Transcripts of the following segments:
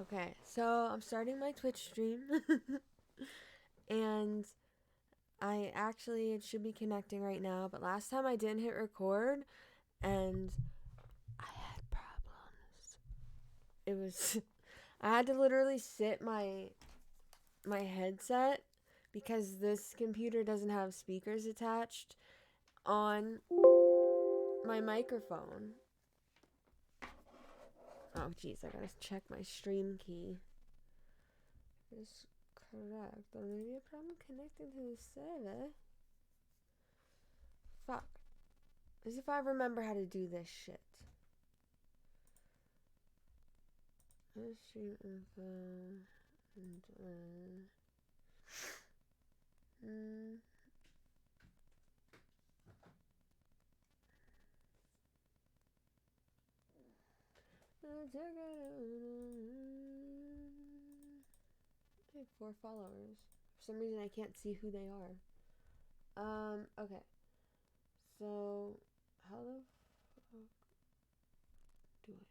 Okay, so I'm starting my Twitch stream. And it should be connecting right now, but last time I didn't hit record and I had problems. It was I had to literally sit my headset because this computer doesn't have speakers attached on my microphone. Oh jeez, I gotta check my stream key. It's correct. Or maybe a problem connecting to the server. Fuck. As if I remember how to do this shit. Stream info. And, I have 4 followers. For some reason I can't see who they are. Okay. So, how the fuck do I do this?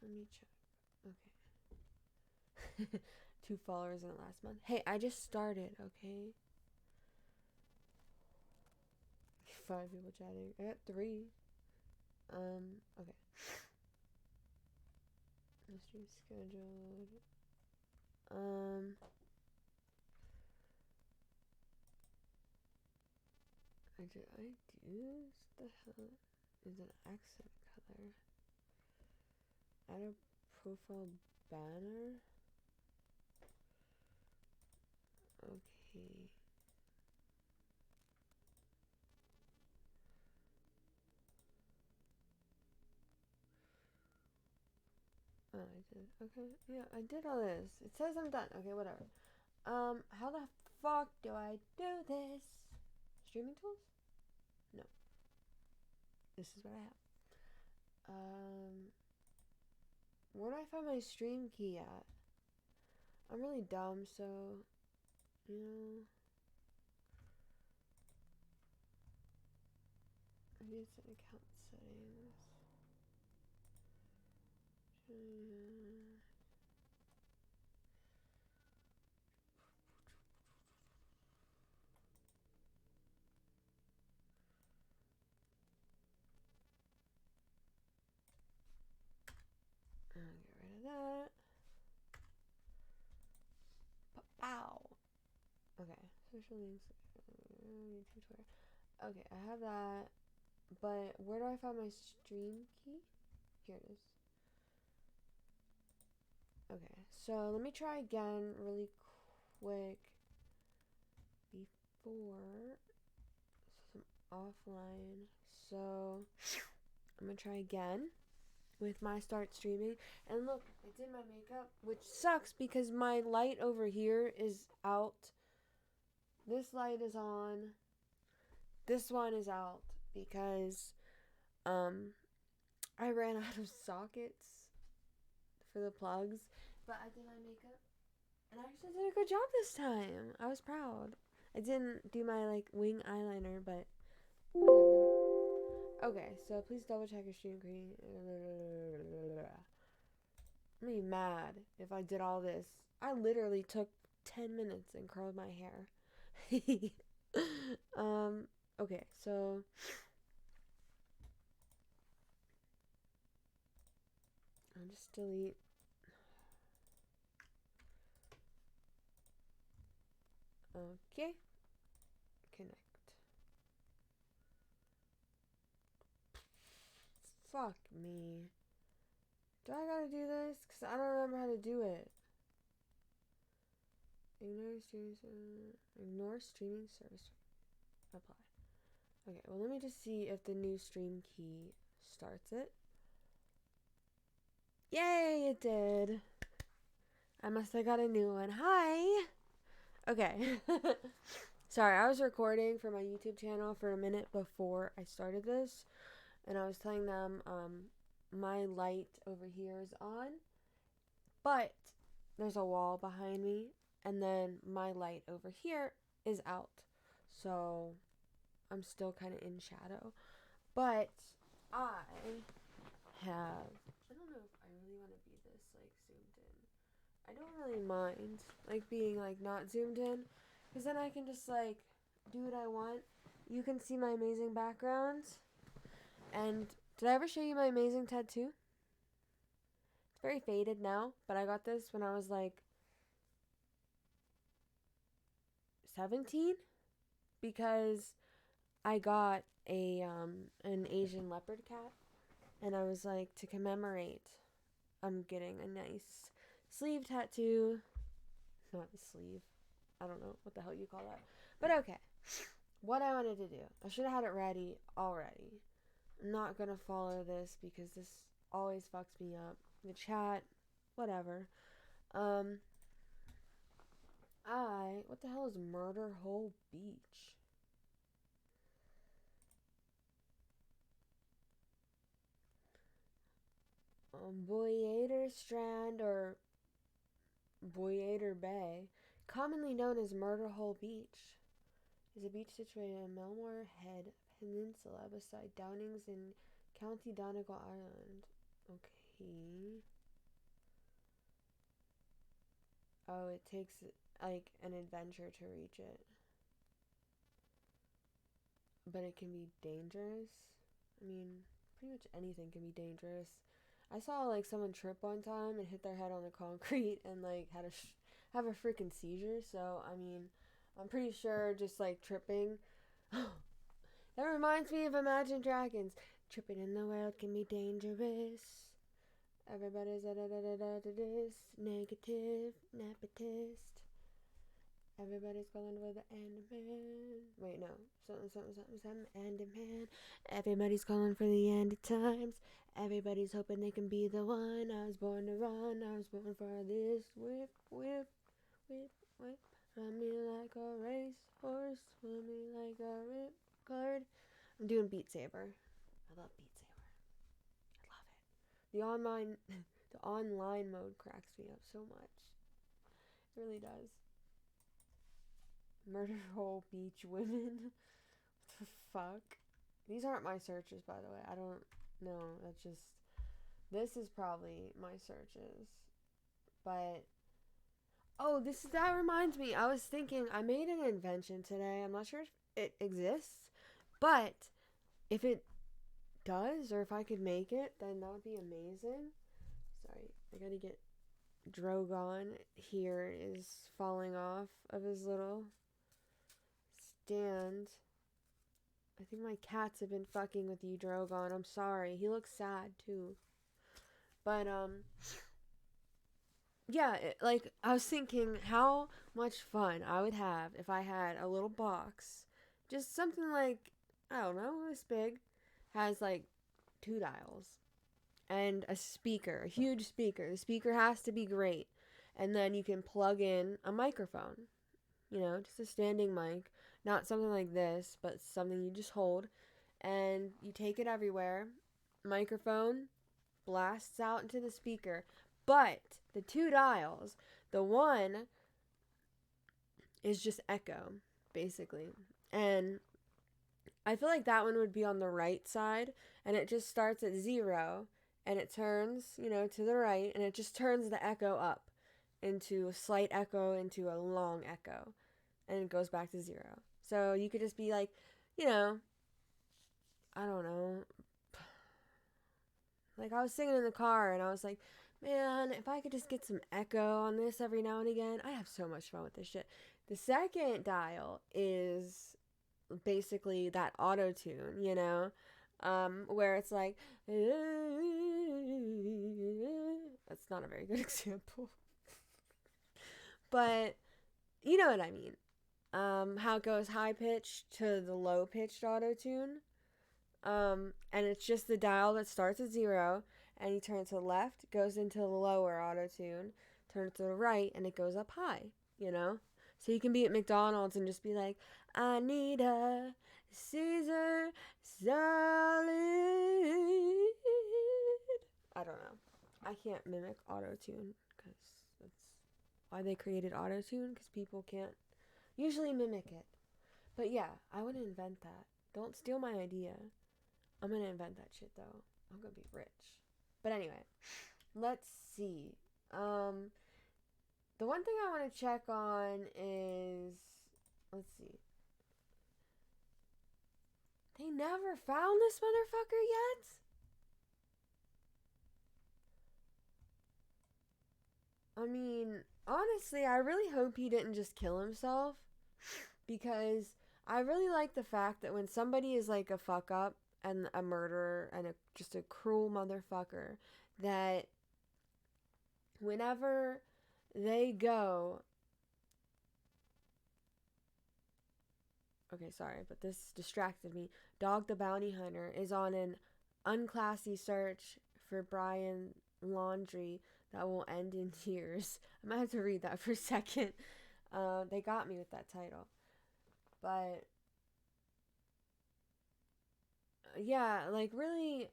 Let me check. Okay. 2 followers in the last month. Hey, I just started, okay? 5 people chatting. I got 3. Okay. Mystery scheduled. Do I do this? The hell is an accent color? Add a profile banner? Okay. Oh, I did. Okay. Yeah, I did all this. It says I'm done. Okay, whatever. How the fuck do I do this? Streaming tools? No. This is what I have. Where do I find my stream key at? I'm really dumb, so, you know. I need some account settings. Get rid of that. Ow. Okay. Social links. YouTube, Twitter. Okay, I have that. But where do I find my stream key? Here it is. Okay, so let me try again really quick before some offline. So I'm gonna try again with my start streaming. And look, I did my makeup, which sucks because my light over here is out. This light is on. This one is out because I ran out of sockets for the plugs. But I did my makeup and I actually did a good job this time. I was proud. I didn't do my like wing eyeliner, but whatever. Okay, so please double check your stream screen. I'm gonna be mad if I did all this. I literally took 10 minutes and curled my hair. Okay, so I'll just delete. Okay, connect. Fuck me. Do I gotta do this? Because I don't remember how to do it. Ignore streaming service. Apply. Okay, well, let me just see if the new stream key starts it. Yay, it did. I must have got a new one. Hi. Okay. Sorry, I was recording for my YouTube channel for a minute before I started this. And I was telling them my light over here is on. But there's a wall behind me. And then my light over here is out. So I'm still kind of in shadow. But I have, I don't know if I really want to be this, like, zoomed in. I don't really mind, like, being, like, not zoomed in, because then I can just, like, do what I want. You can see my amazing background. And did I ever show you my amazing tattoo? It's very faded now, but I got this when I was, like, 17, because I got an Asian leopard cat, and I was like, to commemorate, I'm getting a nice sleeve tattoo. Not a sleeve. I don't know what the hell you call that. But okay. What I wanted to do. I should have had it ready already. I'm not gonna follow this because this always fucks me up. The chat, whatever. What the hell is Murder Hole Beach? Boyader Strand or Boyader Bay, commonly known as Murder Hole Beach, is a beach situated in Melmore Head Peninsula beside Downings in County Donegal, Ireland. Okay. Oh, it takes like an adventure to reach it. But it can be dangerous. I mean, pretty much anything can be dangerous. I saw like someone trip one time and hit their head on the concrete and like had have a freaking seizure. So I mean, I'm pretty sure just like tripping. That reminds me of Imagine Dragons. Tripping in the world can be dangerous. Everybody's this negative, nepotist. Everybody's going for the Enderman. Wait, no. Something, Enderman. Everybody's calling for the end of times. Everybody's hoping they can be the one. I was born to run. I was born for this. Whip, whip, whip, whip. Run me like a racehorse. Run me like a ripcord. I'm doing Beat Saber. I love Beat Saber. I love it. The online mode cracks me up so much. It really does. Murder Hole Beach Women. What the fuck? These aren't my searches, by the way. I don't know. That's just. This is probably my searches. But. Oh, that reminds me. I was thinking, I made an invention today. I'm not sure if it exists. But if it does, or if I could make it, then that would be amazing. Sorry, I gotta get. Drogon here is falling off of his little stand. I think my cats have been fucking with you, Drogon. I'm sorry. He looks sad too. But yeah, like I was thinking how much fun I would have if I had a little box, just something like, I don't know, this big, has like 2 dials and a speaker, a huge speaker. The speaker has to be great, and then you can plug in a microphone. Just a standing mic, not something like this, but something you just hold, and you take it everywhere. Microphone blasts out into the speaker, but the 2 dials, the one is just echo, basically. And I feel like that one would be on the right side, and it just starts at 0, and it turns, to the right, and it just turns the echo up into a slight echo, into a long echo, and it goes back to 0. So you could just be like, I don't know. Like, I was singing in the car, and I was like, man, if I could just get some echo on this every now and again, I'd have so much fun with this shit. The second dial is basically that auto tune, where it's like, that's not a very good example. But you know what I mean. How it goes high pitched to the low pitched auto tune. And it's just the dial that starts at 0, and you turn it to the left, goes into the lower auto tune, turn it to the right, and it goes up high, So you can be at McDonald's and just be like, I need a Caesar salad. I don't know. I can't mimic auto tune because that's why they created auto tune, because people can't usually mimic it. But yeah, I would invent that. Don't steal my idea. I'm gonna invent that shit though. I'm gonna be rich. But anyway, let's see. The one thing I want to check on is, let's see. They never found this motherfucker yet? I mean, honestly, I really hope he didn't just kill himself, because I really like the fact that when somebody is like a fuck up and a murderer and just a cruel motherfucker, that whenever they go, okay, sorry, but this distracted me. Dog the Bounty Hunter is on an unclassy search for Brian laundry that will end in tears. I might have to read that for a second. They got me with that title. But yeah, like really,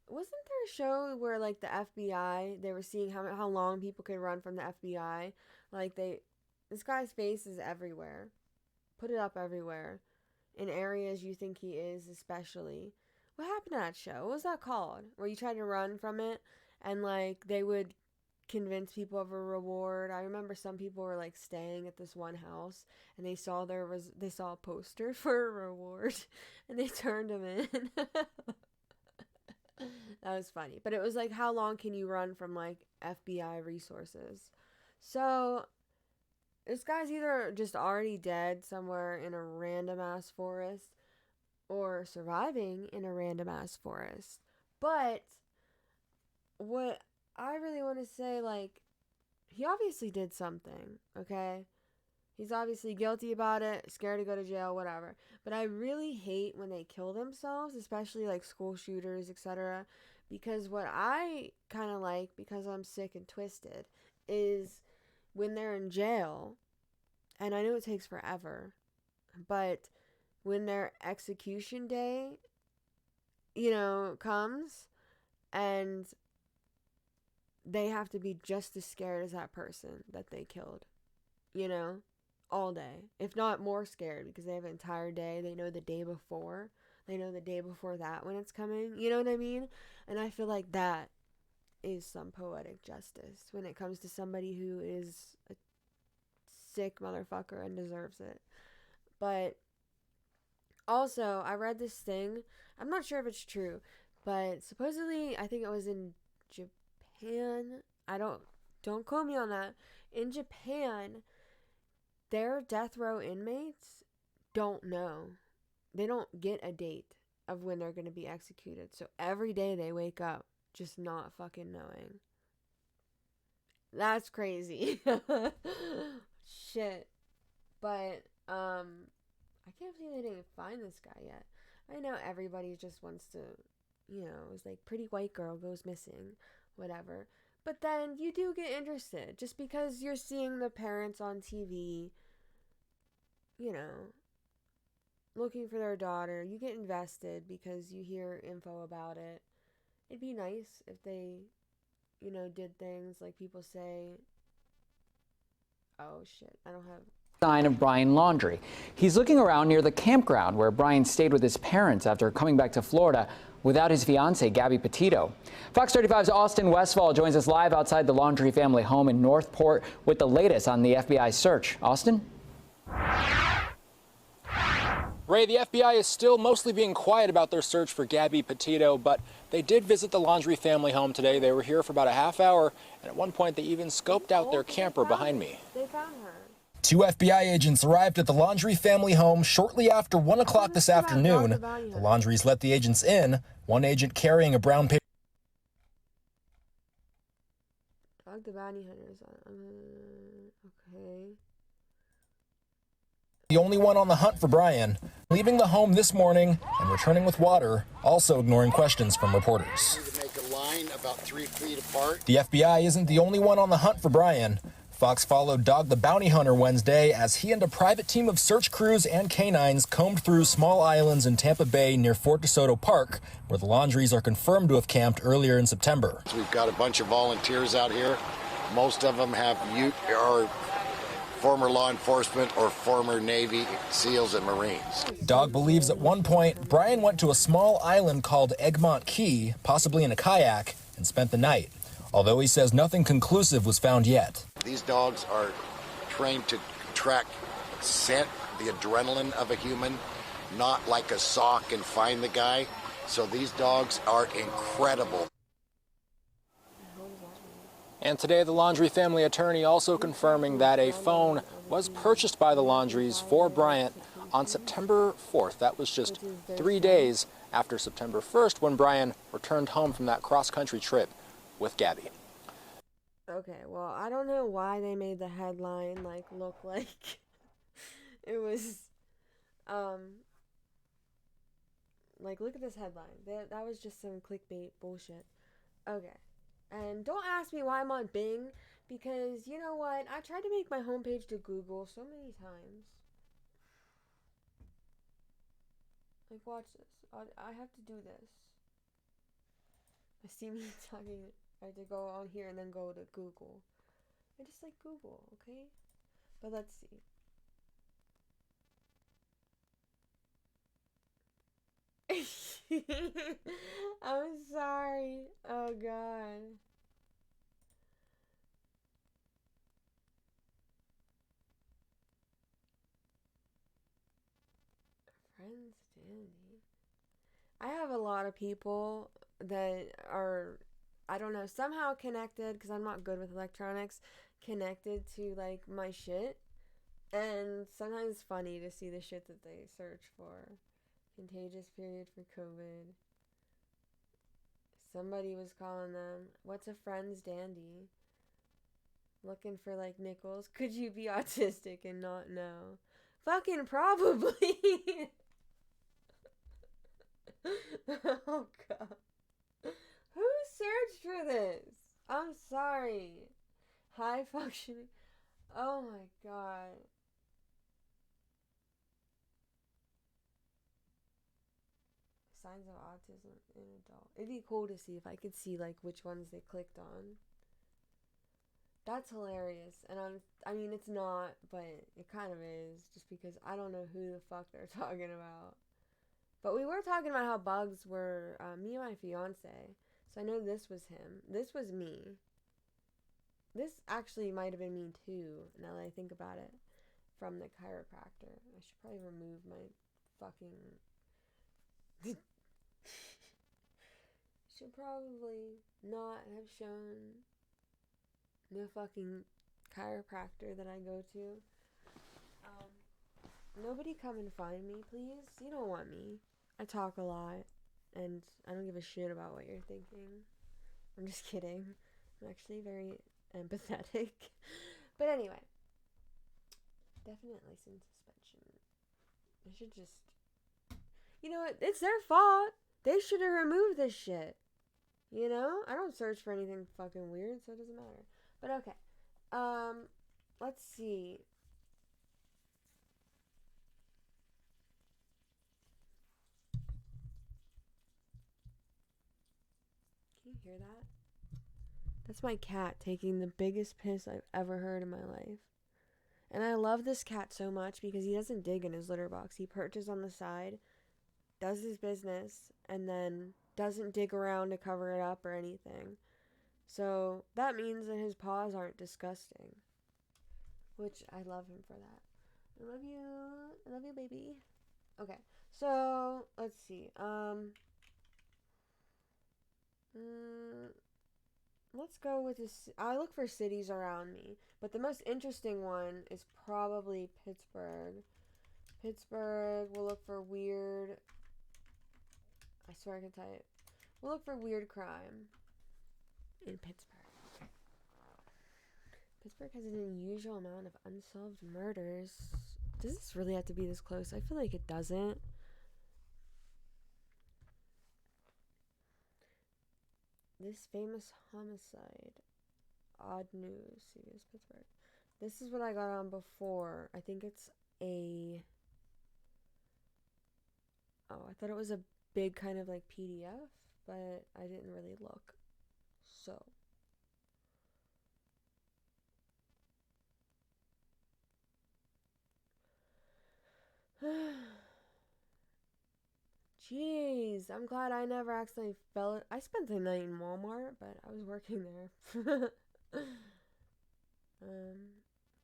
wasn't there a show where like the FBI, they were seeing how long people could run from the FBI? Like this guy's face is everywhere. Put it up everywhere. In areas you think he is, especially. What happened to that show? What was that called? Where you tried to run from it and like they would convince people of a reward. I remember some people were like staying at this one house and they saw a poster for a reward and they turned him in. That was funny. But it was like, how long can you run from like FBI resources? So this guy's either just already dead somewhere in a random ass forest or surviving in a random ass forest. But what I really want to say, like, he obviously did something, okay? He's obviously guilty about it, scared to go to jail, whatever. But I really hate when they kill themselves, especially like school shooters, etc. Because what I kind of like, because I'm sick and twisted, is when they're in jail, and I know it takes forever, but when their execution day, comes, and they have to be just as scared as that person that they killed, all day. If not more scared, because they have an entire day. They know the day before. They know the day before that when it's coming. You know what I mean? And I feel like that is some poetic justice when it comes to somebody who is a sick motherfucker and deserves it. But also, I read this thing. I'm not sure if it's true, but supposedly, I think it was in Japan. Don't quote me on that. In Japan, their death row inmates don't know. They don't get a date of when they're going to be executed. So every day they wake up just not fucking knowing. That's crazy. Shit. But I can't believe they didn't find this guy yet. I know everybody just wants to, it's like pretty white girl goes missing, whatever. But then you do get interested just because you're seeing the parents on TV, looking for their daughter. You get invested because you hear info about it. It'd be nice if they, did things like people say, oh shit, I don't have sign of Brian laundry. He's looking around near the campground where Brian stayed with his parents after coming back to Florida without his fiancée, Gabby Petito. Fox 35's Austin Westfall joins us live outside the Laundry family home in Northport with the latest on the FBI search. Austin? Ray, the FBI is still mostly being quiet about their search for Gabby Petito, but they did visit the Laundry family home today. They were here for about a half hour, and at one point they even scoped out their camper behind me. They found her. 2 FBI agents arrived at the Laundry family home shortly after 1 o'clock this afternoon. The Laundries let the agents in, one agent carrying a brown paper. Dog the Bounty Hunters. Okay. The only one on the hunt for Brian, leaving the home this morning and returning with water, also ignoring questions from reporters. Make a line about 3 feet apart. The FBI isn't the only one on the hunt for Brian. Fox followed Dog the Bounty Hunter Wednesday as he and a private team of search crews and canines combed through small islands in Tampa Bay near Fort DeSoto Park, where the Laundries are confirmed to have camped earlier in September. We've got a bunch of volunteers out here. Most of them are former law enforcement or former Navy SEALs and Marines. Dog believes at one point Brian went to a small island called Egmont Key, possibly in a kayak, and spent the night, although he says nothing conclusive was found yet. These dogs are trained to track scent, the adrenaline of a human, not like a sock and find the guy. So these dogs are incredible. And today, the Laundrie family attorney also confirming that a phone was purchased by the Laundries for Bryant on September 4th. That was just 3 days after September 1st when Brian returned home from that cross-country trip with Gabby. Okay, well, I don't know why they made the headline, like, look like it was, like, look at this headline. That was just some clickbait bullshit. Okay. And don't ask me why I'm on Bing, because, you know what, I tried to make my homepage to Google so many times. Like, watch this. I have to do this. I see me talking, I have to go on here and then go to Google. I just like Google, okay? But let's see. I'm sorry. Oh, God. Friends dandy. I have a lot of people that are, I don't know, somehow connected, because I'm not good with electronics, connected to, like, my shit. And sometimes it's funny to see the shit that they search for. Contagious period for COVID. Somebody was calling them, what's a friend's dandy? Looking for, like, nickels. Could you be autistic and not know? Fucking probably. Oh, God. Who searched for this? I'm sorry. High functioning. Oh, my God. Signs of autism in adult. It'd be cool to see if I could see, like, which ones they clicked on. That's hilarious. And I mean, it's not, but it kind of is, just because I don't know who the fuck they're talking about. But we were talking about how bugs were me and my fiance. So I know this was him. This was me. This actually might have been me too, now that I think about it, from the chiropractor. I should probably remove my fucking... Should probably not have shown the fucking chiropractor that I go to. Nobody come and find me, please. You don't want me. I talk a lot, and I don't give a shit about what you're thinking. I'm just kidding. I'm actually very empathetic. But anyway. Definite license suspension. I should just... You know what? It's their fault. They should have removed this shit. You know? I don't search for anything fucking weird, so it doesn't matter. But okay. Let's see. Can you hear that? That's my cat taking the biggest piss I've ever heard in my life. And I love this cat so much because he doesn't dig in his litter box. He perches on the side, does his business, and then doesn't dig around to cover it up or anything. So that means that his paws aren't disgusting. Which I love him for that. I love you. I love you, baby. Okay. So, let's see. Let's go with this. I look for cities around me, but the most interesting one is probably Pittsburgh. Pittsburgh, we'll look for weird... I swear I can type. We'll look for weird crime in Pittsburgh. Pittsburgh has an unusual amount of unsolved murders. Does this really have to be this close? I feel like it doesn't. This famous homicide. Odd news. CBS Pittsburgh. This is what I got on before. I think it's a... Oh, I thought it was a big kind of like PDF, but I didn't really look. So. Jeez, I'm glad I never accidentally fell. I spent the night in Walmart, but I was working there.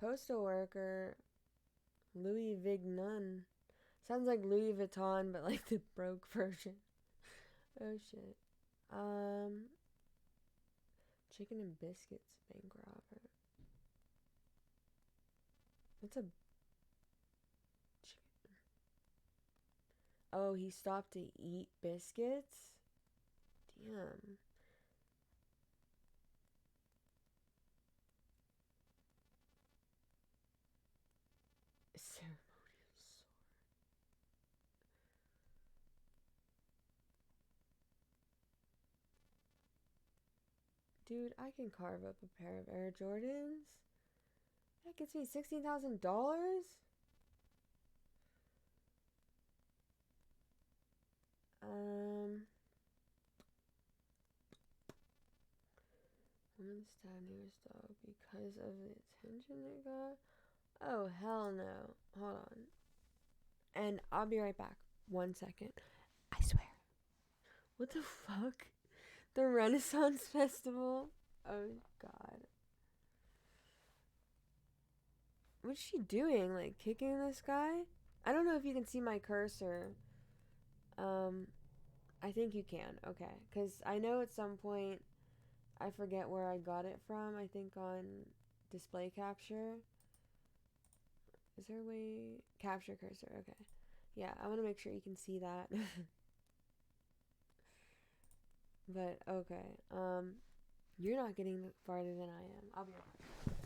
Postal worker, Louis Vignon. Sounds like Louis Vuitton, but like the broke version. Oh shit. Chicken and biscuits bank robber. What's a chicken? Oh, he stopped to eat biscuits? Damn. Ceremonial sword. Dude, I can carve up a pair of Air Jordans. That gets me $16,000? Woman stabbed neighbor's dog because of the attention it got? Oh, hell no. Hold on. And I'll be right back. 1 second. I swear. What the fuck? The Renaissance Festival? Oh, God. What's she doing? Like, kicking this guy? I don't know if you can see my cursor. I think you can. Okay. Because I know at some point, I forget where I got it from. I think on display capture. Is there a way? Capture cursor. Okay. Yeah, I want to make sure you can see that. But, okay. You're not getting farther than I am. I'll be right back.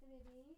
Hey, baby.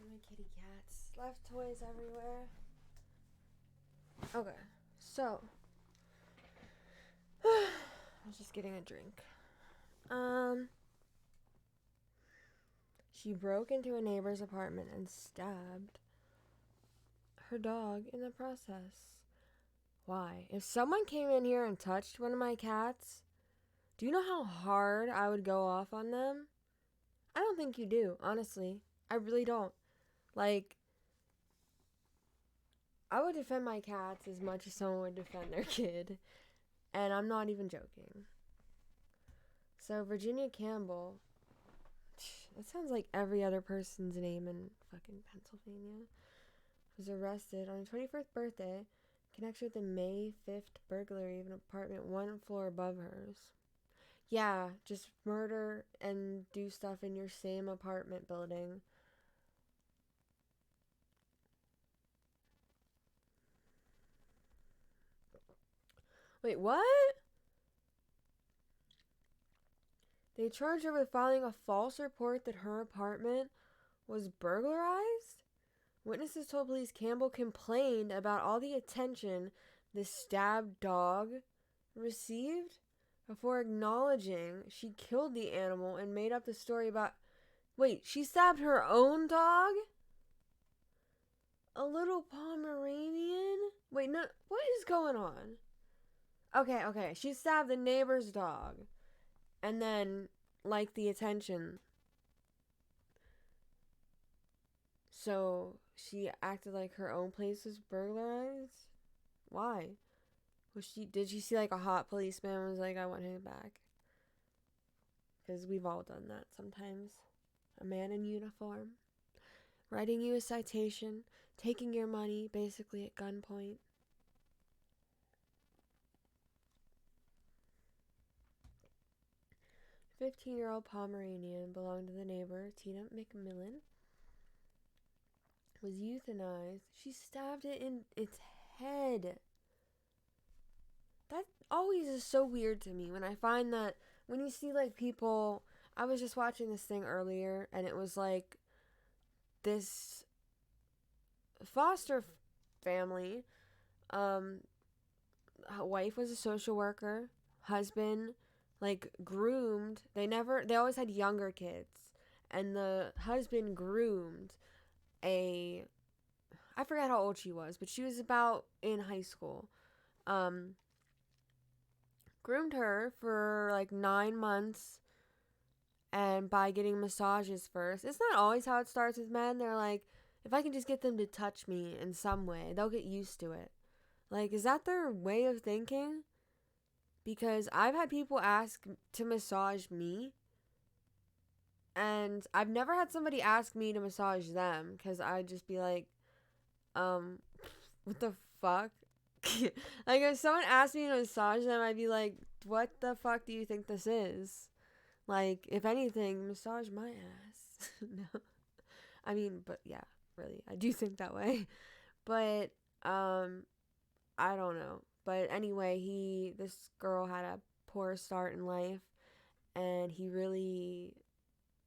My kitty cats. Left toys everywhere. Okay, so I was just getting a drink. She broke into a neighbor's apartment and stabbed her dog in the process. Why? If someone came in here and touched one of my cats, do you know how hard I would go off on them? I don't think you do, honestly. I really don't. Like, I would defend my cats as much as someone would defend their kid. And I'm not even joking. So, Virginia Campbell, that sounds like every other person's name in fucking Pennsylvania, was arrested on her 21st birthday in connection with the May 5th burglary of an apartment 1 floor above hers. Yeah, just murder and do stuff in your same apartment building. Wait, what? They charged her with filing a false report that her apartment was burglarized? Witnesses told police Campbell complained about all the attention the stabbed dog received, before acknowledging she killed the animal and made up the story about. Wait, she stabbed her own dog? A little Pomeranian? Wait, no, what is going on? Okay, she stabbed the neighbor's dog and then liked the attention. So she acted like her own place was burglarized? Why? Did she see like a hot policeman and was like, I want him back? Because we've all done that sometimes. A man in uniform writing you a citation, taking your money basically at gunpoint. A 15-year-old Pomeranian belonged to the neighbor, Tina McMillan, was euthanized. She stabbed it in its head. That always is so weird to me when I find that when you see like people. I was just watching this thing earlier and it was like this foster family. Wife was a social worker, husband like groomed. They always had younger kids, and the husband groomed I forget how old she was, but she was about in high school. Groomed her for like 9 months, and by getting massages first. It's not always how it starts with men. They're like, if I can just get them to touch me in some way, they'll get used to it. Like, is that their way of thinking? Because I've had people ask to massage me, and I've never had somebody ask me to massage them, because I'd just be like, what the fuck? Like, if someone asked me to massage them, I'd be like, what the fuck do you think this is? Like, if anything, massage my ass. No. I mean, but yeah, really, I do think that way. But, I don't know. But anyway, this girl had a poor start in life, and he really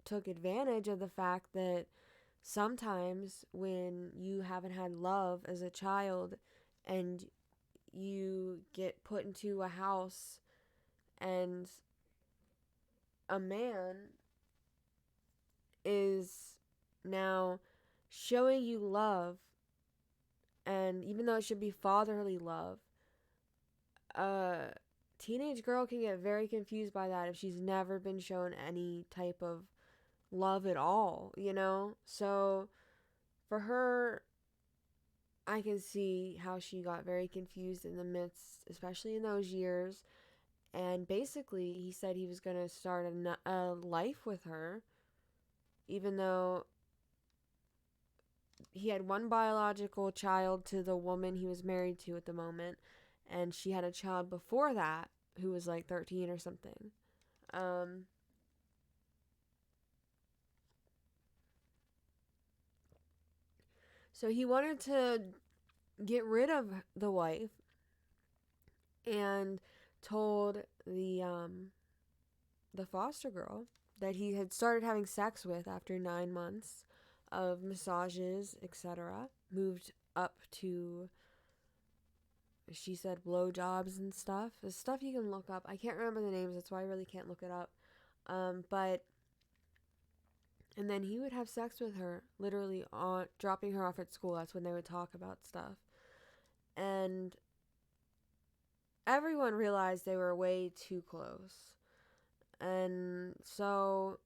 took advantage of the fact that sometimes when you haven't had love as a child and you get put into a house and a man is now showing you love, and even though it should be fatherly love, a teenage girl can get very confused by that if she's never been shown any type of love at all, you know? So for her, I can see how she got very confused in the midst, especially in those years. And basically, he said he was going to start a life with her, even though he had one biological child to the woman he was married to at the moment, and she had a child before that who was like 13 or something. So he wanted to get rid of the wife and told the foster girl that he had started having sex with after 9 months of massages, etc. Moved up to, she said, blowjobs and stuff. The stuff you can look up. I can't remember the names, that's why I really can't look it up. And then he would have sex with her, literally dropping her off at school. That's when they would talk about stuff. And everyone realized they were way too close. And so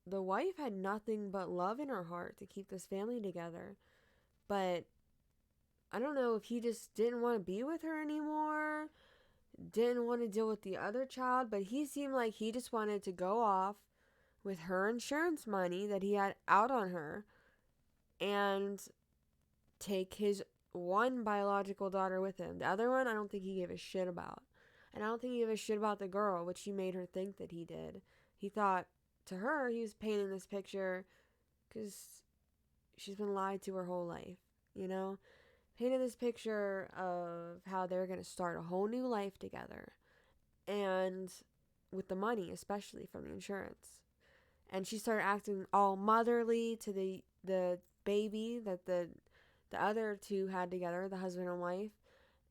the wife had nothing but love in her heart to keep this family together. But I don't know if he just didn't want to be with her anymore, didn't want to deal with the other child, but he seemed like he just wanted to go off with her insurance money that he had out on her and take his one biological daughter with him. The other one, I don't think he gave a shit about. And I don't think he gave a shit about the girl, which he made her think that he did. He thought, to her, he was painting this picture because she's been lied to her whole life, you know? Painted this picture of how they're going to start a whole new life together. And with the money, especially from the insurance. And she started acting all motherly to the baby that the other two had together, the husband and wife.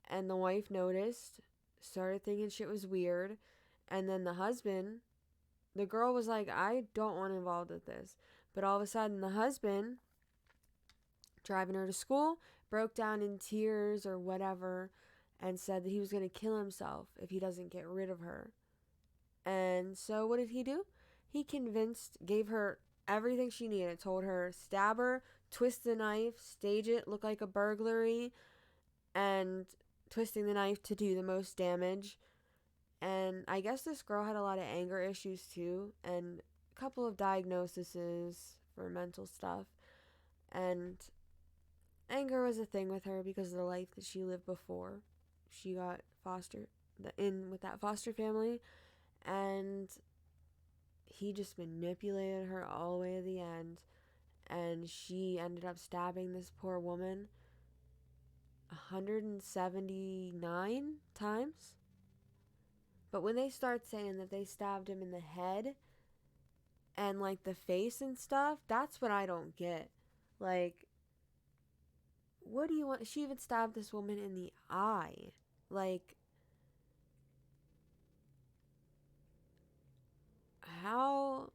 And the wife noticed, started thinking shit was weird, And then the husband, the girl was like, I don't want involved with this. But all of a sudden, the husband, driving her to school, broke down in tears or whatever and said that he was going to kill himself if he doesn't get rid of her. And so what did he do? He gave her everything she needed, told her stab her, twist the knife, stage it, look like a burglary, and twisting the knife to do the most damage. And I guess this girl had a lot of anger issues too, and a couple of diagnoses for mental stuff. And anger was a thing with her because of the life that she lived before she got in with that foster family. And he just manipulated her all the way to the end. And she ended up stabbing this poor woman 179 times. But when they start saying that they stabbed him in the head and like the face and stuff, that's what I don't get. Like, what do you want? She even stabbed this woman in the eye. Like, how?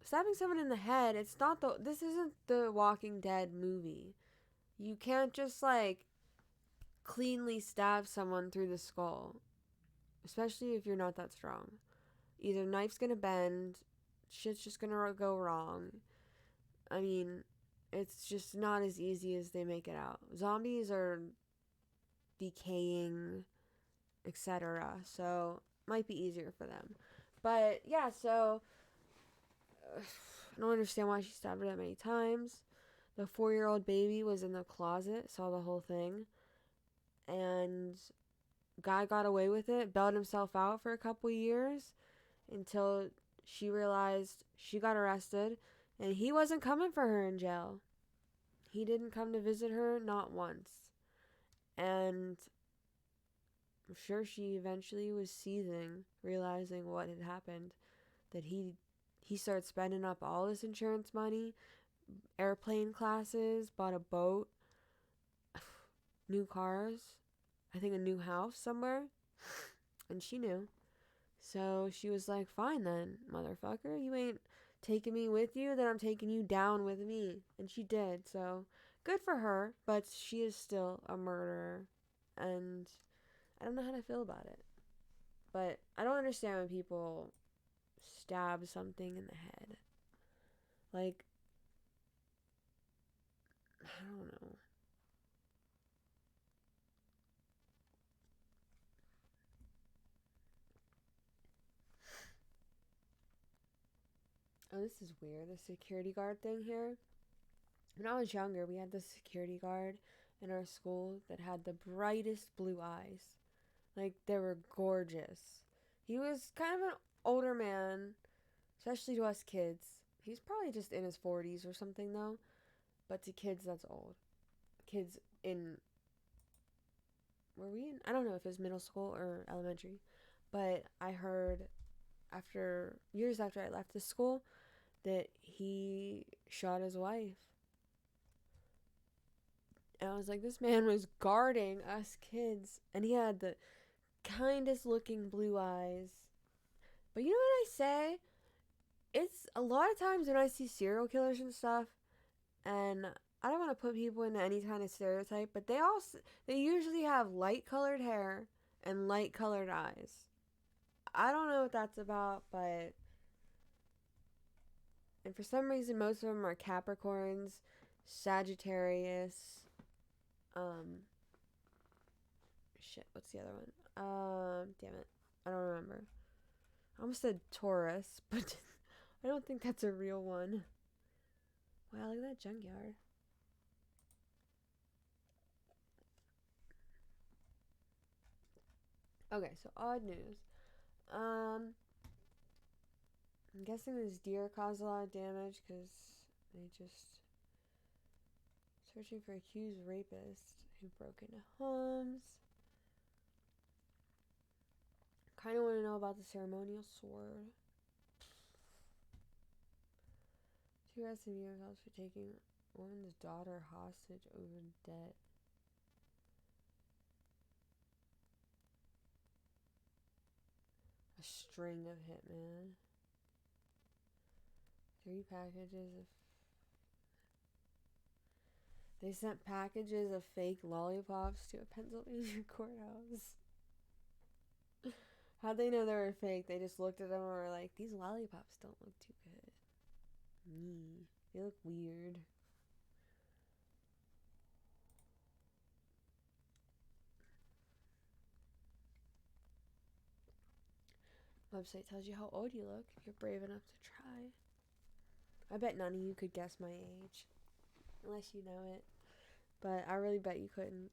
Stabbing someone in the head, this isn't the Walking Dead movie. You can't just like cleanly stab someone through the skull, especially if you're not that strong. Either knife's gonna bend, shit's just gonna go wrong. I mean, it's just not as easy as they make it out. Zombies are decaying, etc. So might be easier for them. But yeah, so I don't understand why she stabbed her that many times. The 4-year-old baby was in the closet, saw the whole thing, and guy got away with it, bailed himself out for a couple years until she realized she got arrested, and he wasn't coming for her in jail. He didn't come to visit her, not once. And I'm sure she eventually was seething, realizing what had happened, that he started spending up all his insurance money, airplane classes, bought a boat, new cars, I think a new house somewhere, and she knew. So she was like, fine then, motherfucker, you ain't taking me with you, then I'm taking you down with me. And she did, so good for her, but she is still a murderer, and I don't know how to feel about it. But I don't understand when people stab something in the head. Like, I don't know. Oh, this is weird. The security guard thing here. When I was younger, we had this security guard in our school that had the brightest blue eyes. Like, they were gorgeous. He was kind of an older man, especially to us kids. He's probably just in his 40s or something, though. But to kids, that's old. Kids in... Were we in? I don't know if it was middle school or elementary. But I heard years after I left the school that he shot his wife. And I was like, this man was guarding us kids. And he had the kindest looking blue eyes. But you know what I say? It's a lot of times when I see serial killers and stuff, and I don't want to put people into any kind of stereotype, but they usually have light colored hair and light colored eyes. I don't know what that's about, but... And for some reason, most of them are Capricorns, Sagittarius, shit, what's the other one? Damn it, I don't remember. I almost said Taurus, but I don't think that's a real one. Wow, look at that junkyard. Okay, so odd news. I'm guessing this deer caused a lot of damage because they just searching for accused rapist who broke into homes. Kind of want to know about the ceremonial sword. 2 arrested in Utah for taking woman's daughter hostage over debt. A A string of hitmen. 3 packages of... They sent packages of fake lollipops to a Pennsylvania courthouse. How'd they know they were fake? They just looked at them and were like, these lollipops don't look too good. They look weird. Website tells you how old you look if you're brave enough to try. I bet none of you could guess my age. Unless you know it. But I really bet you couldn't.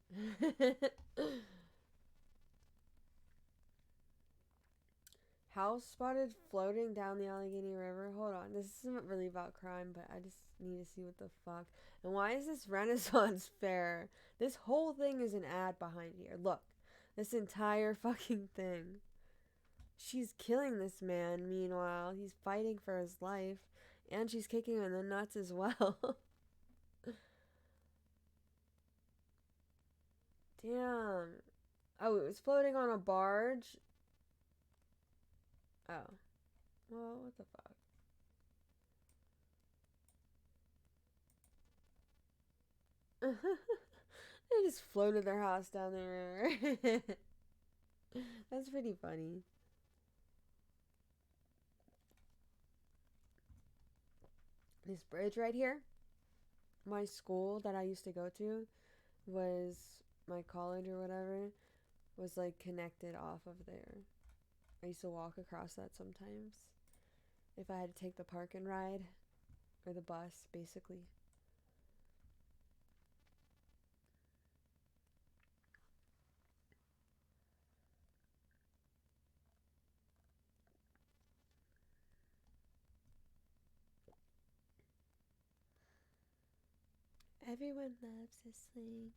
House spotted floating down the Allegheny River. Hold on. This isn't really about crime, but I just need to see what the fuck. And why is this Renaissance fair? This whole thing is an ad behind here. Look. This entire fucking thing. She's killing this man, meanwhile. He's fighting for his life. And she's kicking him in the nuts as well. Damn. Oh, it was floating on a barge? Oh. Well, what the fuck? They just floated their house down the river. That's pretty funny. This bridge right here, my school that I used to go to was, my college or whatever, was like connected off of there. I used to walk across that sometimes if I had to take the park and ride, or the bus, basically. Everyone loves a slinky.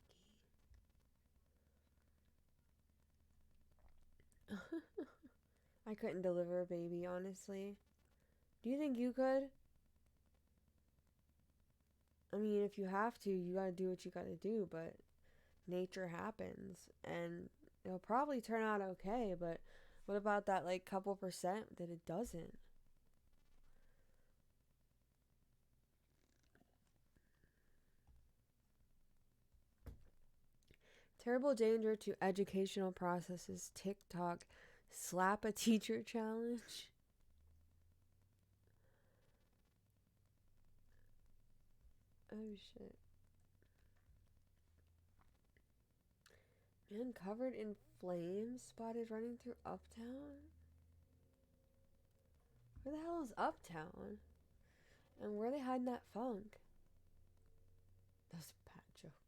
I couldn't deliver a baby, honestly. Do you think you could? I mean, if you have to, you gotta do what you gotta do, but nature happens, and it'll probably turn out okay, but what about that, like, couple percent that it doesn't? Terrible danger to educational processes. TikTok slap a teacher challenge. Oh shit. Man covered in flames spotted running through Uptown? Where the hell is Uptown? And where are they hiding that funk? That was a bad joke.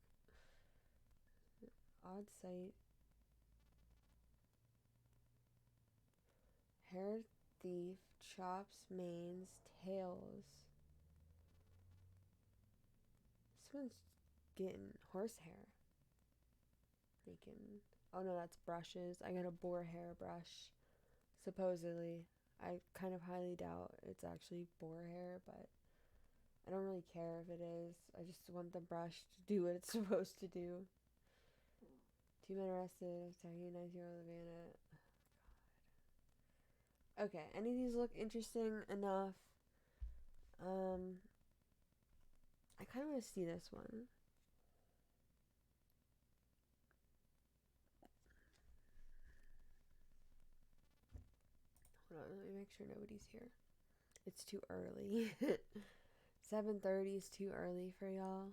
Odd sight. Hair thief chops manes tails. Someone's getting horsehair. Making. Oh no, that's brushes. I got a boar hair brush. Supposedly. I kind of highly doubt it's actually boar hair, but I don't really care if it is. I just want the brush to do what it's supposed to do. 2 men arrested attacking a 9-year-old Savannah. Oh, God. Okay, any of these look interesting enough? I kind of want to see this one. Hold on, let me make sure nobody's here. It's too early. 7:30 is too early for y'all.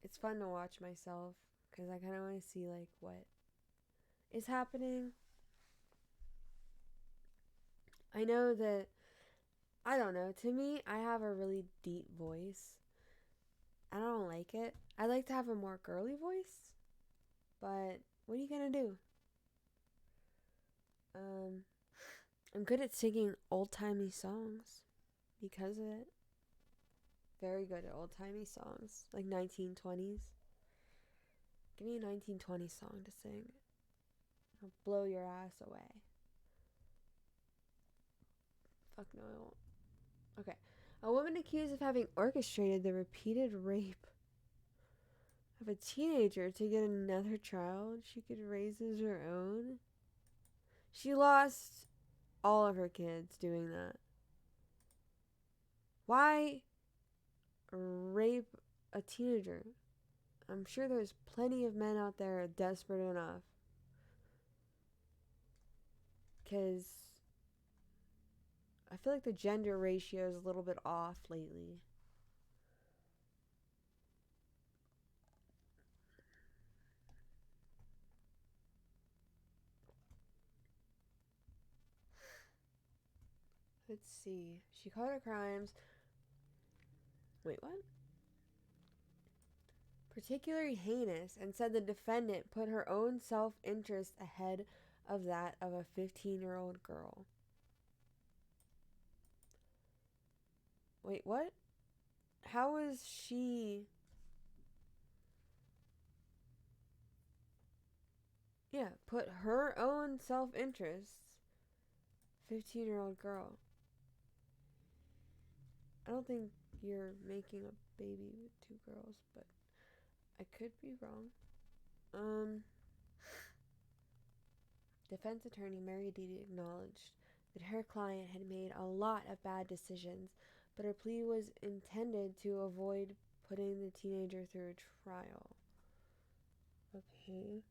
It's fun to watch myself because I kind of want to see like what is happening. I know that, I don't know, to me, I have a really deep voice. I don't like it. I like to have a more girly voice, but what are you gonna do? I'm good at singing old-timey songs because of it. Very good at old-timey songs, like 1920s. Give me a 1920s song to sing. I'll blow your ass away. Fuck no, I won't. Okay. A woman accused of having orchestrated the repeated rape of a teenager to get another child she could raise as her own. She lost all of her kids doing that. Why rape a teenager? I'm sure there's plenty of men out there desperate enough. Because I feel like the gender ratio is a little bit off lately. Let's see. She called her crimes. Wait, what? Particularly heinous, and said the defendant put her own self-interest ahead of that of a 15-year-old girl. Wait, what? How is she... Yeah, put her own self-interest. 15-year-old girl. I don't think you're making a baby with two girls, but I could be wrong. Defense attorney Mary Dede acknowledged that her client had made a lot of bad decisions, but her plea was intended to avoid putting the teenager through a trial. Okay.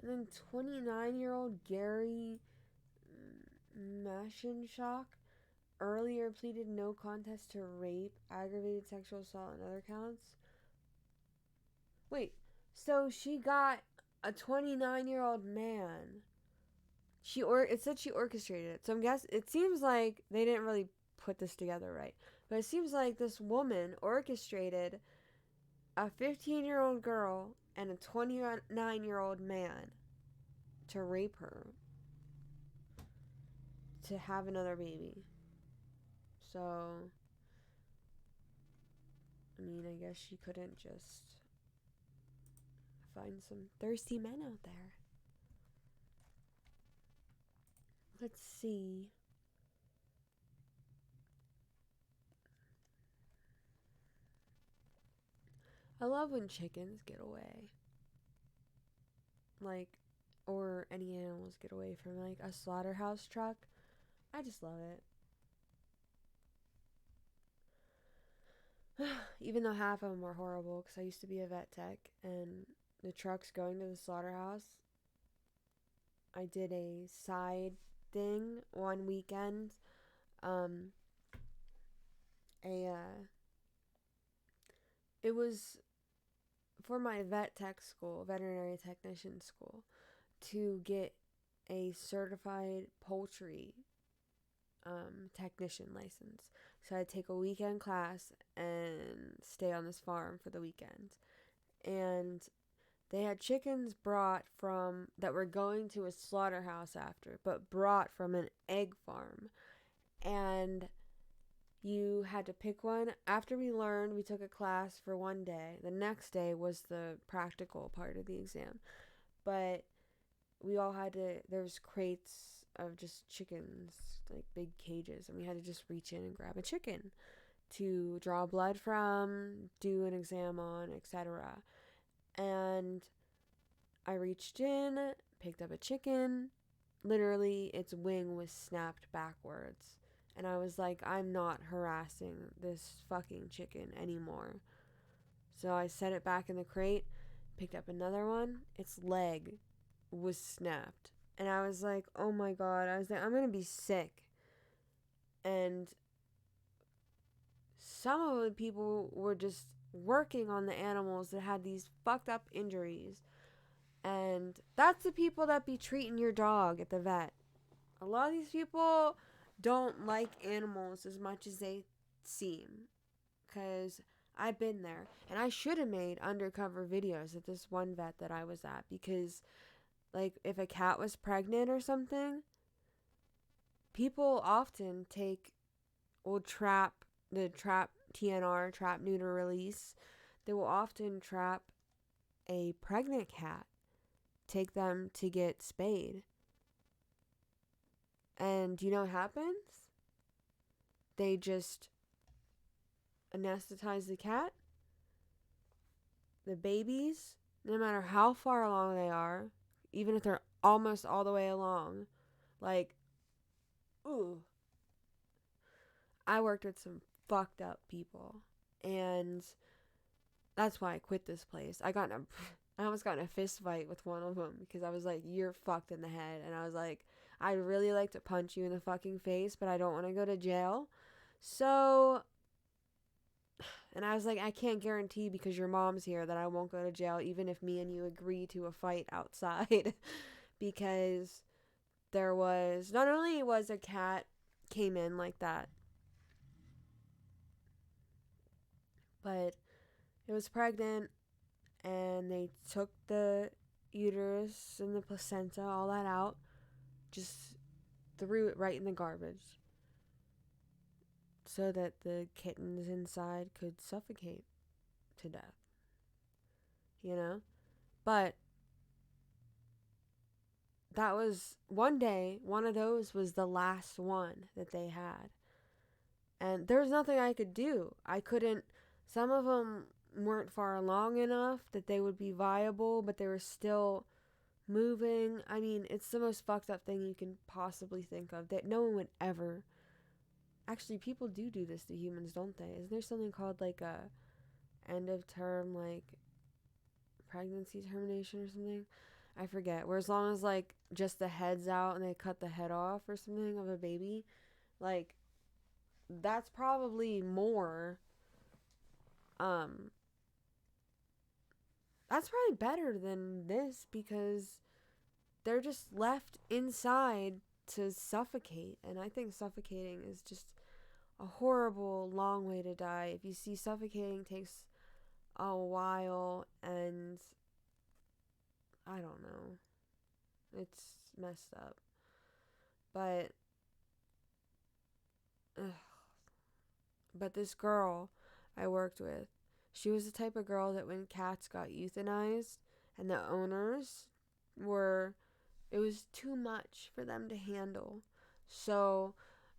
And then 29-year-old Gary Mashinshock earlier pleaded no contest to rape, aggravated sexual assault, and other counts. Wait, so she got a 29-year-old man. It said she orchestrated it. So I'm guessing it seems like they didn't really put this together right. But it seems like this woman orchestrated a 15-year-old girl and a 29-year-old man to rape her, to have another baby. So, I mean, I guess she couldn't just find some thirsty men out there. Let's see. I love when chickens get away. Like, or any animals get away from, like, a slaughterhouse truck. I just love it. Even though half of them were horrible, because I used to be a vet tech, and the trucks going to the slaughterhouse, I did a side thing one weekend. It was for my vet tech school, veterinary technician school, to get a certified poultry technician license. So I'd take a weekend class and stay on this farm for the weekend. And they had chickens brought from, that were going to a slaughterhouse after, but brought from an egg farm. And you had to pick one. After we took a class for one day. The next day was the practical part of the exam. But we all had to, there was crates of just chickens, like big cages, and we had to just reach in and grab a chicken to draw blood from, do an exam on, etc. And I reached in, picked up a chicken. Literally, its wing was snapped backwards. And I was like, I'm not harassing this fucking chicken anymore. So I set it back in the crate, picked up another one. Its leg was snapped. And I was like, oh my God. I was like, I'm going to be sick. And some of the people were just working on the animals that had these fucked up injuries. And that's the people that be treating your dog at the vet. A lot of these people don't like animals as much as they seem. Because I've been there. And I should have made undercover videos at this one vet that I was at. Because, like, if a cat was pregnant or something, people often will trap TNR, trap, neuter, release. They will often trap a pregnant cat, take them to get spayed. And do you know what happens? they just anesthetize the cat, the babies, no matter how far along they are, even if they're almost all the way along. Like, ooh. I worked with some fucked up people, and that's why I quit this place. I almost got in a fist fight with one of them because I was like, "You're fucked in the head," and I was like, "I'd really like to punch you in the fucking face, but I don't want to go to jail." So, and I was like, "I can't guarantee because your mom's here that I won't go to jail, even if me and you agree to a fight outside," because there was not only was a cat came in like that, but it was pregnant, and they took the uterus and the placenta, all that out, just threw it right in the garbage so that the kittens inside could suffocate to death. You know? But that was one day, one of those was the last one that they had. And there was nothing I could do. I couldn't, some of them weren't far along enough that they would be viable, but they were still moving. I mean, it's the most fucked up thing you can possibly think of, that no one would ever. Actually, people do this to humans, don't they? Isn't there something called like a end of term, like pregnancy termination or something? I forget. Where as long as like just the head's out and they cut the head off or something of a baby, like that's probably more that's probably better than this, because they're just left inside to suffocate. And I think suffocating is just a horrible, long way to die. If you see, suffocating takes a while, and I don't know. It's messed up. But, but this girl I worked with, she was the type of girl that when cats got euthanized and the owners were, it was too much for them to handle. So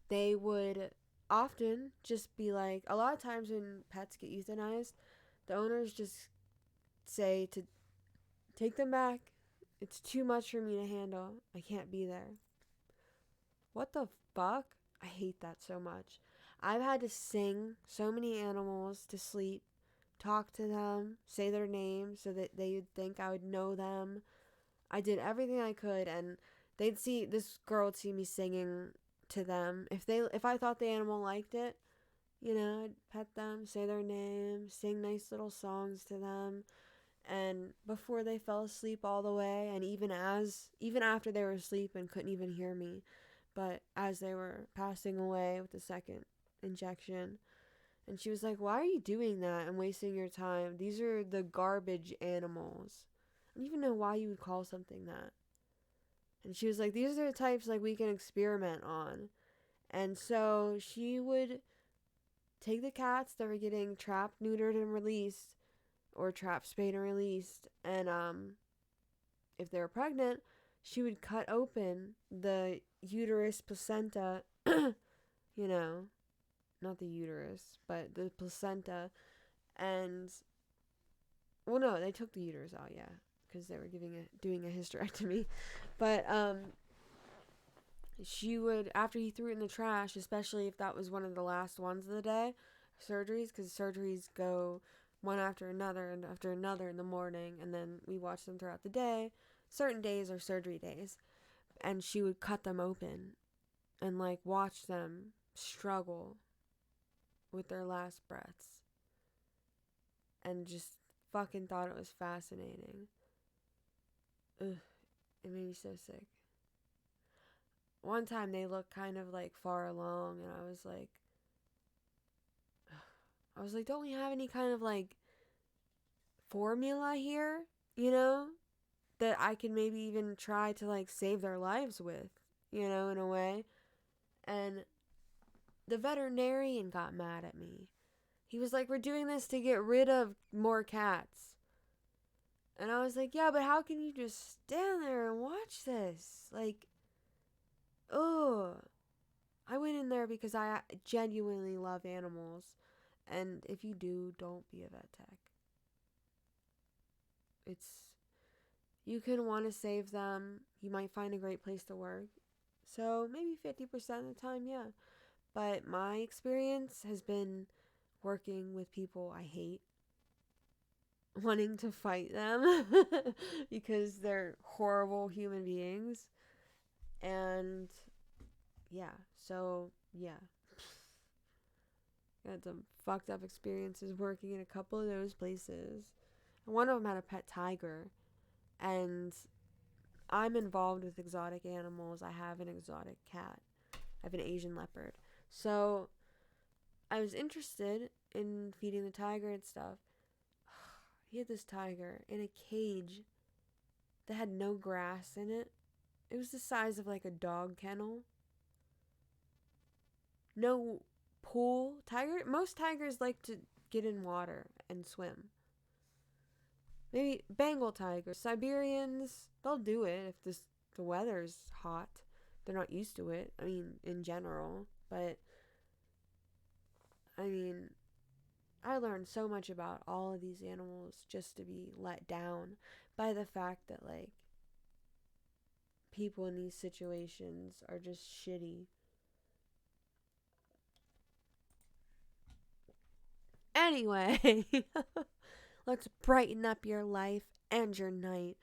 they would often just be like, a lot of times when pets get euthanized, the owners just say to take them back. It's too much for me to handle. I can't be there. What the fuck? I hate that so much. I've had to sing so many animals to sleep, talk to them, say their names so that they would think I would know them. I did everything I could, and this girl would see me singing to them. If I thought the animal liked it, I'd pet them, say their name, sing nice little songs to them. And before they fell asleep all the way, and even after they were asleep and couldn't even hear me, but as they were passing away with the second injection, and she was like, "Why are you doing that and wasting your time? These are the garbage animals." I don't even know why you would call something that. And she was like, "These are the types like we can experiment on." And so she would take the cats that were getting trapped, neutered, and released, or trapped, spayed, and released, and if they were pregnant, she would cut open the uterus, placenta, not the uterus, but the placenta, and, well, no, they took the uterus out, yeah, because they were doing a hysterectomy, but, she would, after he threw it in the trash, especially if that was one of the last ones of the day, surgeries, because surgeries go one after another and after another in the morning, and then we watch them throughout the day. Certain days are surgery days, and she would cut them open and like watch them struggle with their last breaths, and just fucking thought it was fascinating. Ugh, it made me so sick. One time they looked kind of like far along, and I was like, don't we have any kind of like formula here, that I can maybe even try to like save their lives with, in a way. And the veterinarian got mad at me. He was like, "We're doing this to get rid of more cats." And I was like, "Yeah, but how can you just stand there and watch this? Like, oh, I went in there because I genuinely love animals. And if you do, don't be a vet tech. You can want to save them. You might find a great place to work. So maybe 50% of the time, yeah. But my experience has been working with people I hate, wanting to fight them because they're horrible human beings. And yeah, so yeah. Got some fucked up experiences working in a couple of those places. And one of them had a pet tiger. And I'm involved with exotic animals. I have an exotic cat. I have an Asian leopard. So I was interested in feeding the tiger and stuff. He had this tiger in a cage that had no grass in it. It was the size of like a dog kennel. No pool. Most tigers like to get in water and swim. Maybe Bengal tigers, Siberians, they'll do it if the weather's hot. They're not used to it, I mean, in general. But, I mean, I learned so much about all of these animals just to be let down by the fact that, like, people in these situations are just shitty. Anyway, let's brighten up your life and your night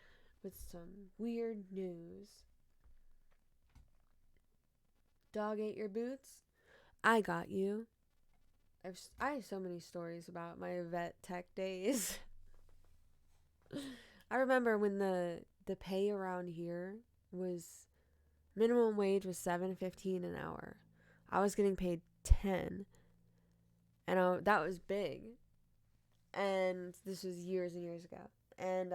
with some weird news. Dog ate your boots? I got you. I have so many stories about my vet tech days. I remember when the pay around here was minimum wage was $7.15 an hour. I was getting paid 10, and that was big. And this was years and years ago. And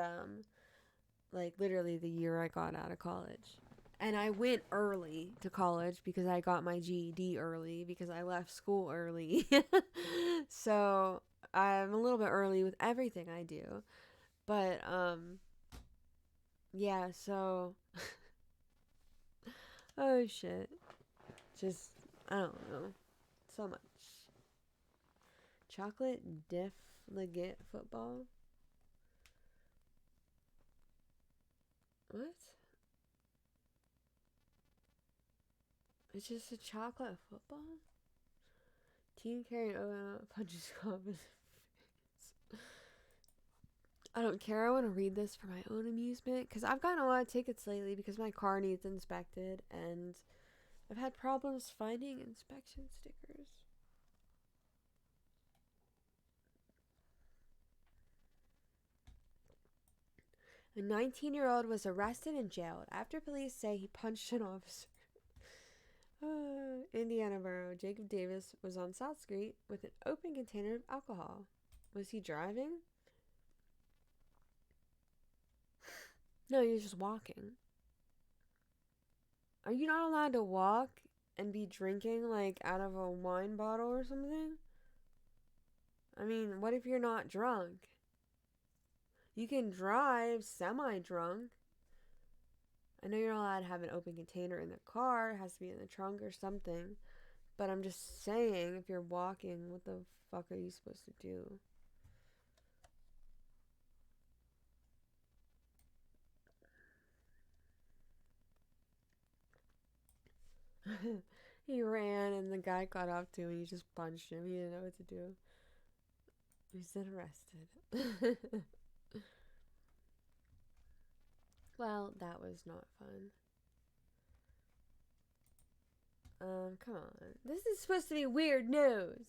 like literally the year I got out of college. And I went early to college because I got my GED early because I left school early. So I'm a little bit early with everything I do. But yeah, so oh shit. Just I don't know. So much. Chocolate diff legit football? What? It's just a chocolate football? Team carrying punches cop in the face. I don't care. I want to read this for my own amusement because I've gotten a lot of tickets lately because my car needs inspected and I've had problems finding inspection stickers. A 19-year-old was arrested and jailed after police say he punched an officer. Indiana Borough. Jacob Davis was on South Street with an open container of alcohol. Was he driving? No, he was just walking. Are you not allowed to walk and be drinking like out of a wine bottle or something? I mean, what if you're not drunk? You can drive semi-drunk. I know you're not allowed to have an open container in the car. It has to be in the trunk or something. But I'm just saying, if you're walking, what the fuck are you supposed to do? He ran and the guy got up to him and he just punched him. He didn't know what to do. He's then arrested. Well, that was not fun. Come on. This is supposed to be weird news.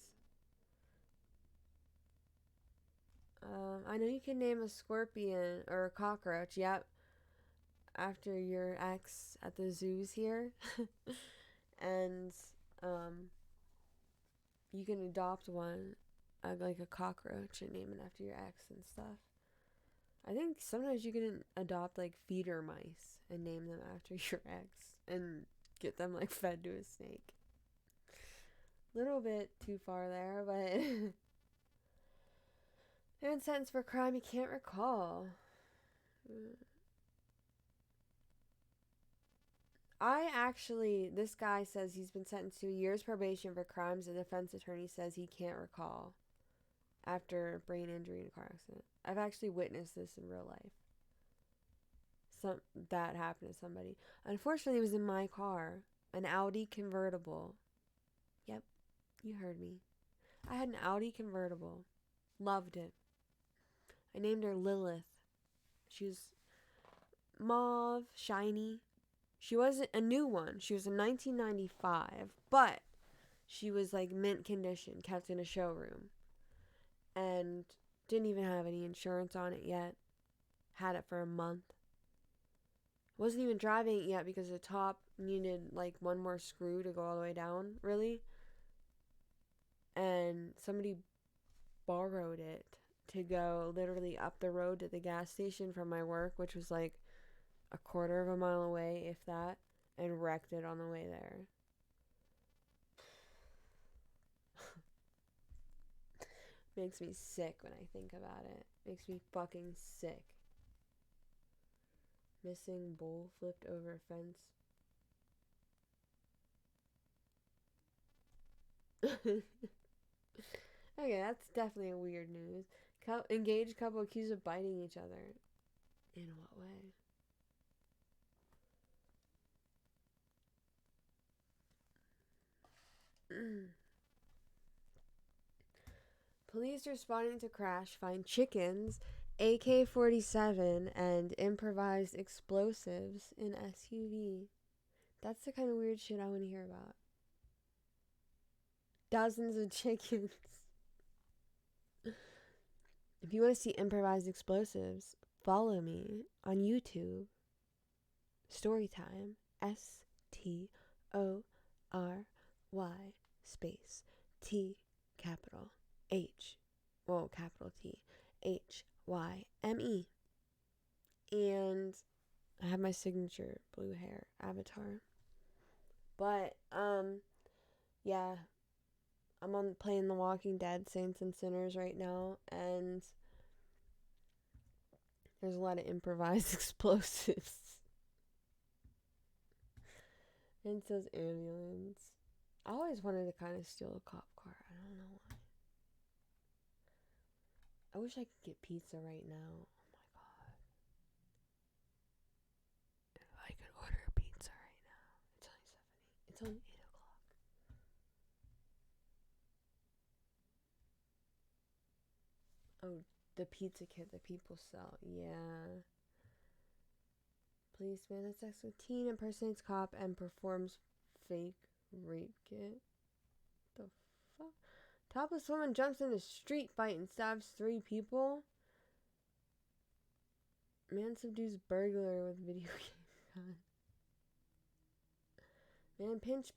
I know you can name a scorpion or a cockroach. Yep. After your ex at the zoos here. And, you can adopt one, like a cockroach, and name it after your ex and stuff. I think sometimes you can adopt like feeder mice and name them after your ex and get them like fed to a snake. Little bit too far there, but and sentenced for a crime he can't recall. This guy says he's been sentenced to a year's probation for crimes the defense attorney says he can't recall after brain injury in a car accident. I've actually witnessed this in real life. That happened to somebody. Unfortunately, it was in my car, an Audi convertible. Yep, you heard me. I had an Audi convertible. Loved it. I named her Lilith. She was mauve, shiny. She wasn't a new one. She was a 1995, but she was like mint condition, kept in a showroom. And didn't even have any insurance on it yet. Had it for a month. Wasn't even driving it yet because the top needed like one more screw to go all the way down, really. And somebody borrowed it to go literally up the road to the gas station from my work, which was like a quarter of a mile away, if that, and wrecked it on the way there. Makes me sick when I think about it. Makes me fucking sick. Missing bowl flipped over fence. Okay, that's definitely a weird news. Engaged couple accused of biting each other. In what way? Police responding to crash find chickens, AK-47, and improvised explosives in SUV. That's the kind of weird shit I want to hear about. Dozens of chickens. If you want to see improvised explosives, follow me on YouTube. StoryThyme. STORY space T capital H, well, capital T HYME. And I have my signature blue hair avatar. But yeah, I'm on playing The Walking Dead Saints and Sinners right now, and there's a lot of improvised explosives. And it says ambulance. I always wanted to kind of steal a cop car. I don't know why. I wish I could get pizza right now. Oh my god. If I could order a pizza right now. It's only 8 o'clock. Oh, the pizza kit that people sell. Yeah. Policeman has sex with teen, impersonates cop, and performs fake rape kit. The fuck? Topless woman jumps in a street fight and stabs 3 people. Man subdues burglar with video game gun. Man pinched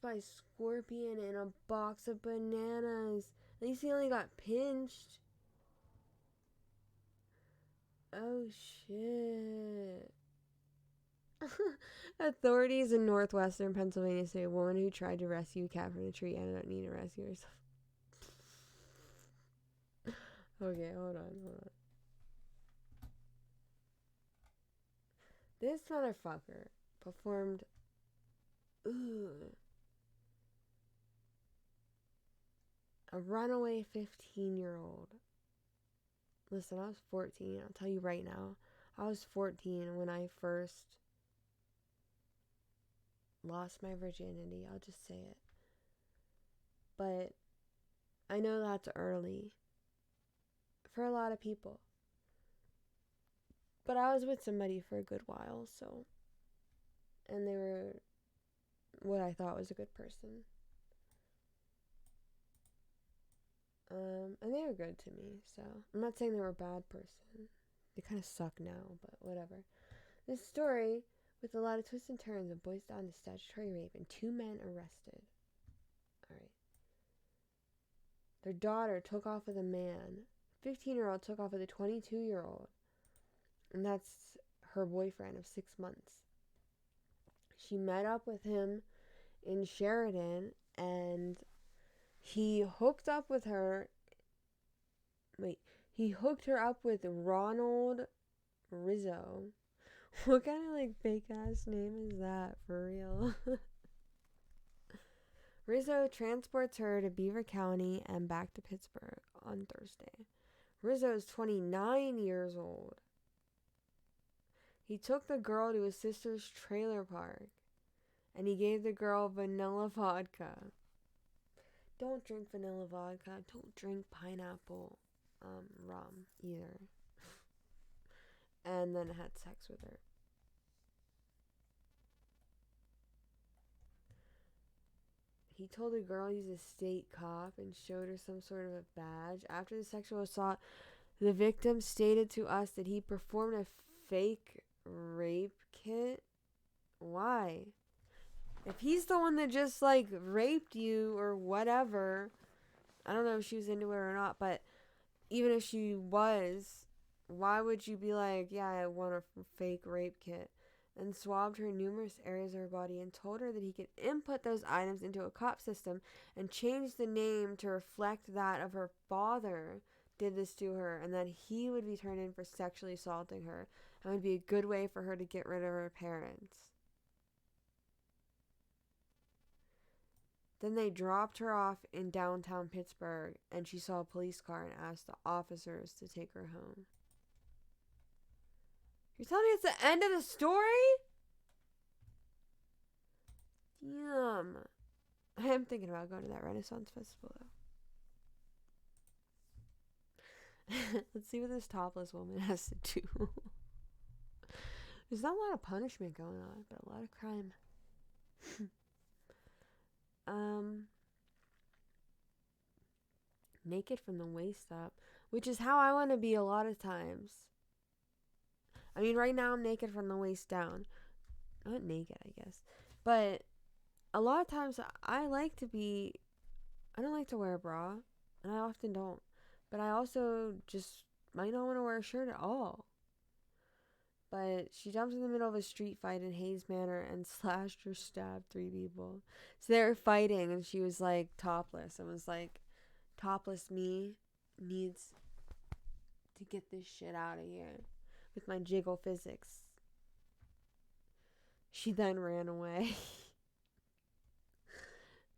by scorpion in a box of bananas. At least he only got pinched. Oh shit. Authorities in northwestern Pennsylvania say a woman who tried to rescue a cat from a tree ended up needing to rescue herself. Okay, hold on. This motherfucker performed a runaway 15-year-old. Listen, I was 14. I'll tell you right now. I was 14 when I first lost my virginity. I'll just say it. But I know that's early for a lot of people. But I was with somebody for a good while, so. And they were what I thought was a good person. And they were good to me, so. I'm not saying they were a bad person. They kind of suck now, but whatever. This story, with a lot of twists and turns, and boils down to statutory rape and 2 men arrested. Alright. Their daughter took off with a man. 15-year-old took off with a 22-year-old. And that's her boyfriend of 6 months. She met up with him in Sheridan, and he hooked up with her. He hooked her up with Ronald Rizzo, What kind of like fake ass name is that for real? Rizzo transports her to Beaver County and back to Pittsburgh on Thursday. Rizzo is 29 years old. He took the girl to his sister's trailer park and he gave the girl vanilla vodka. Don't drink vanilla vodka. Don't drink pineapple rum either. And then had sex with her. He told the girl he's a state cop and showed her some sort of a badge. After the sexual assault, the victim stated to us that he performed a fake rape kit. Why? If he's the one that just like raped you or whatever, I don't know if she was into it or not, but even if she was, why would you be like, yeah, I want a fake rape kit? And swabbed her numerous areas of her body and told her that he could input those items into a cop system and change the name to reflect that of her father did this to her, and that he would be turned in for sexually assaulting her and would be a good way for her to get rid of her parents. Then they dropped her off in downtown Pittsburgh, and she saw a police car and asked the officers to take her home. You're telling me it's the end of the story? Damn. I am thinking about going to that Renaissance Festival, though. Let's see what this topless woman has to do. There's not a lot of punishment going on, but a lot of crime. Naked from the waist up, which is how I want to be a lot of times. I mean, right now I'm naked from the waist down. Not naked, I guess. But a lot of times I don't like to wear a bra. And I often don't. But I also just might not want to wear a shirt at all. But she jumped in the middle of a street fight in Hayes Manor and slashed or stabbed 3 people. So they were fighting and she was like topless. And was like, topless me needs to get this shit out of here. With my jiggle physics. She then ran away.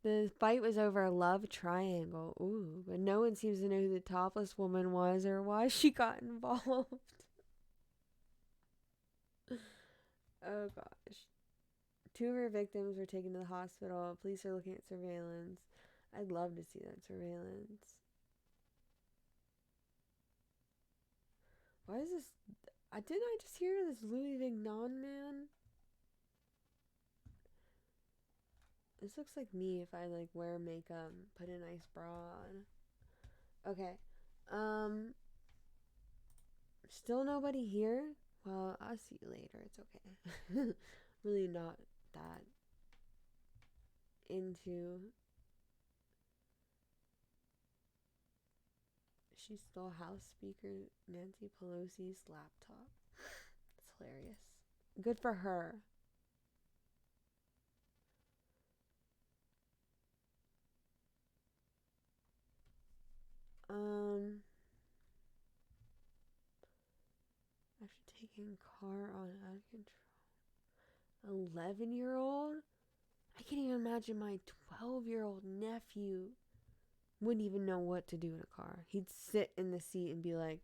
The fight was over a love triangle. Ooh, but no one seems to know who the topless woman was or why she got involved. Oh gosh. 2 of her victims were taken to the hospital. Police are looking at surveillance. I'd love to see that surveillance. Why is this... Didn't I just hear this Louis Vuitton man? This looks like me if I like wear makeup, put a nice bra on. Okay. Still nobody here? Well, I'll see you later. It's okay. Really not that into... She stole House Speaker Nancy Pelosi's laptop. It's hilarious. Good for her. After taking car on out of control. 11-year-old? I can't even imagine my 12-year-old nephew wouldn't even know what to do in a car. He'd sit in the seat and be like,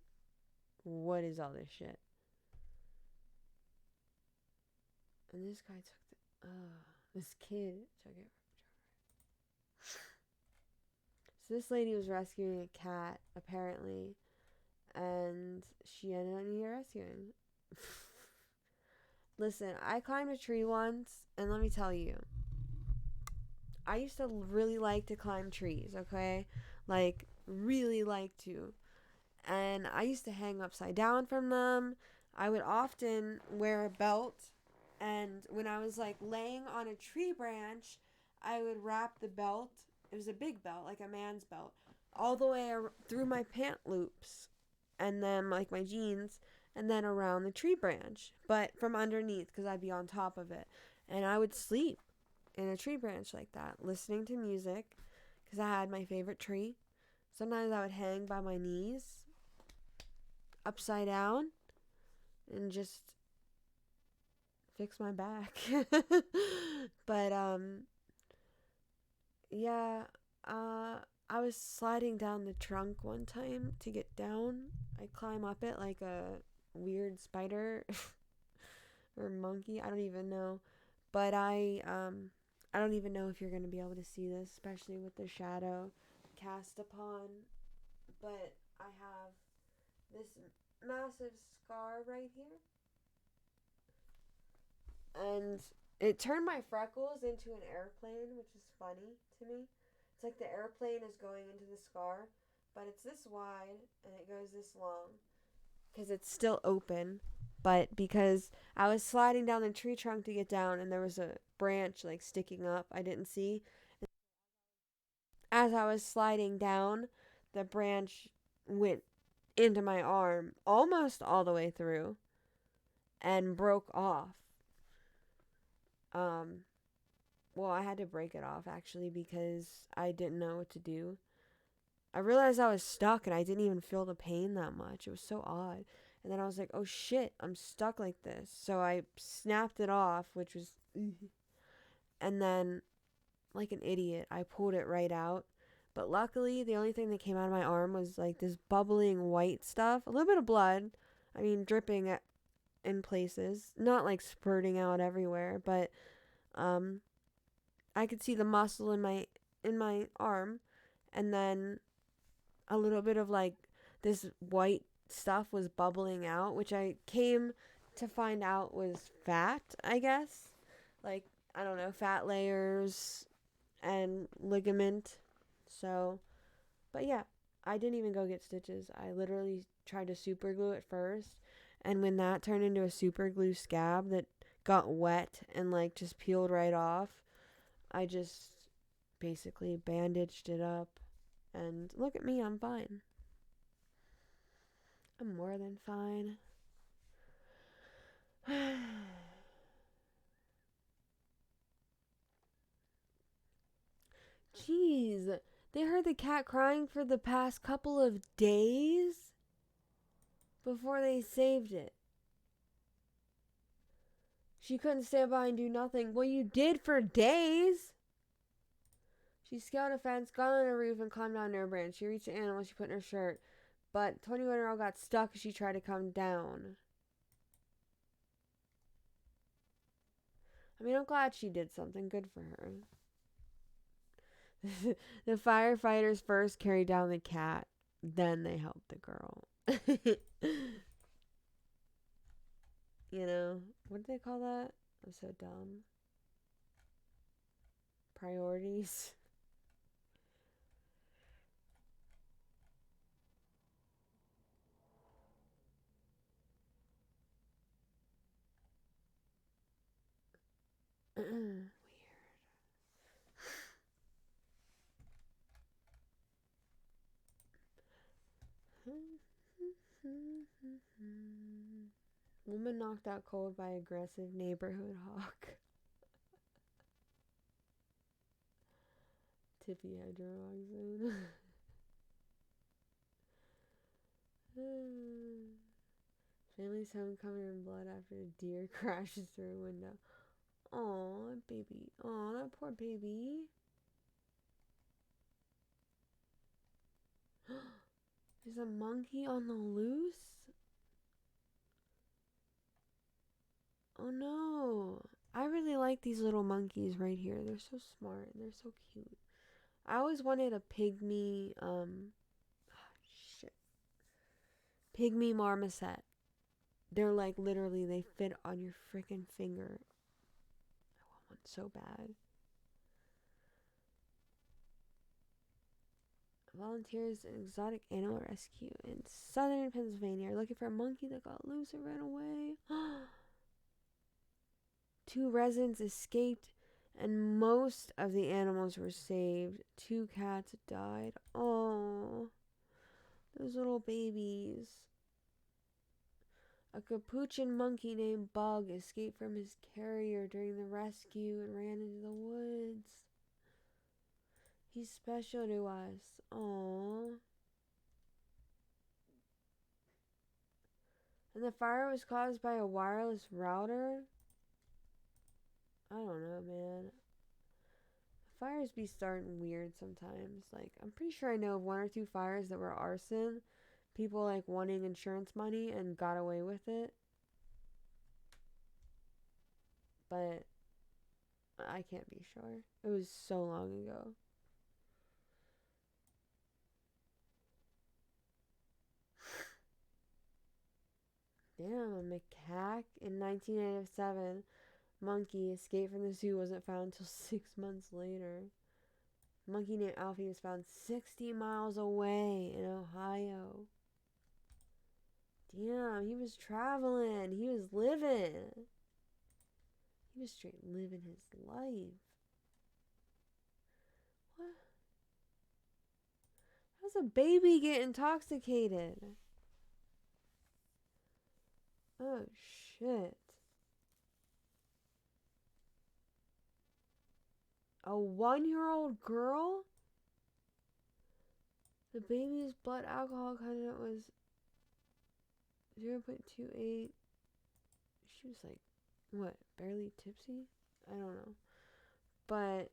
what is all this shit? And this guy took this kid took it. So this lady was rescuing a cat, apparently, and she ended up needing rescuing. Listen, I climbed a tree once, and let me tell you, I used to really like to climb trees, okay? Like, really like to. And I used to hang upside down from them. I would often wear a belt. And when I was, like, laying on a tree branch, I would wrap the belt. It was a big belt, like a man's belt, all the way through my pant loops. And then, like, my jeans. And then around the tree branch. But from underneath, because I'd be on top of it. And I would sleep in a tree branch like that, listening to music, because I had my favorite tree. Sometimes I would hang by my knees, upside down, and just fix my back. But yeah, I was sliding down the trunk one time to get down. I climb up it like a weird spider or monkey. I don't even know. But I don't even know if you're going to be able to see this, especially with the shadow cast upon. But I have this massive scar right here. And it turned my freckles into an airplane, which is funny to me. It's like the airplane is going into the scar, but it's this wide and it goes this long because it's still open. But because I was sliding down the tree trunk to get down and there was a branch like sticking up, I didn't see. As I was sliding down, the branch went into my arm almost all the way through and broke off. Well, I had to break it off actually because I didn't know what to do. I realized I was stuck and I didn't even feel the pain that much. It was so odd. And then I was like, oh shit, I'm stuck like this. So I snapped it off, which was... And then, like an idiot, I pulled it right out. But luckily, the only thing that came out of my arm was like this bubbling white stuff. A little bit of blood. I mean, dripping in places. Not like spurting out everywhere, but... I could see the muscle in my arm, and then a little bit of like this white stuff was bubbling out, which I came to find out was fat, I guess. Like, I don't know, fat layers and ligament. So, but yeah, I didn't even go get stitches. I literally tried to super glue it first, and when that turned into a super glue scab that got wet and like just peeled right off, I just basically bandaged it up, and look at me, I'm fine. I'm more than fine. Jeez, they heard the cat crying for the past couple of days before they saved it. She couldn't stand by and do nothing. Well, you did for days. She scaled a fence, got on a roof, and climbed down near a branch. She reached the animal she put in her shirt, but 21-year-old got stuck as she tried to come down. I mean, I'm glad she did something good for her. The firefighters first carried down the cat, then they helped the girl. You know, what do they call that? I'm so dumb. Priorities. Weird. Woman knocked out cold by aggressive neighborhood hawk. Tippy hydroxide. Family's home covered in blood after a deer crashes through a window. Aw, baby. Aw, that poor baby. There's a monkey on the loose? Oh no. I really like these little monkeys right here. They're so smart and they're so cute. I always wanted a pygmy, pygmy marmoset. They're like literally, they fit on your freaking finger. I want one so bad. Volunteers in exotic animal rescue in southern Pennsylvania are looking for a monkey that got loose and ran away. 2 residents escaped and most of the animals were saved. 2 cats died. Oh, those little babies. A capuchin monkey named Bug escaped from his carrier during the rescue and ran into the woods. He's special to us. Aww. And the fire was caused by a wireless router. I don't know, man. Fires be starting weird sometimes. Like, I'm pretty sure I know of 1 or 2 fires that were arson. People, like, wanting insurance money and got away with it. But I can't be sure. It was so long ago. Damn, a macaque in 1987. Monkey escaped from the zoo, wasn't found until 6 months later. Monkey named Alfie was found 60 miles away in Ohio. Damn, he was traveling. He was living. He was straight living his life. What? How's a baby get intoxicated? Oh, shit. A 1-year-old girl? The baby's blood alcohol content was 0.28. She was like, what, barely tipsy? I don't know. But,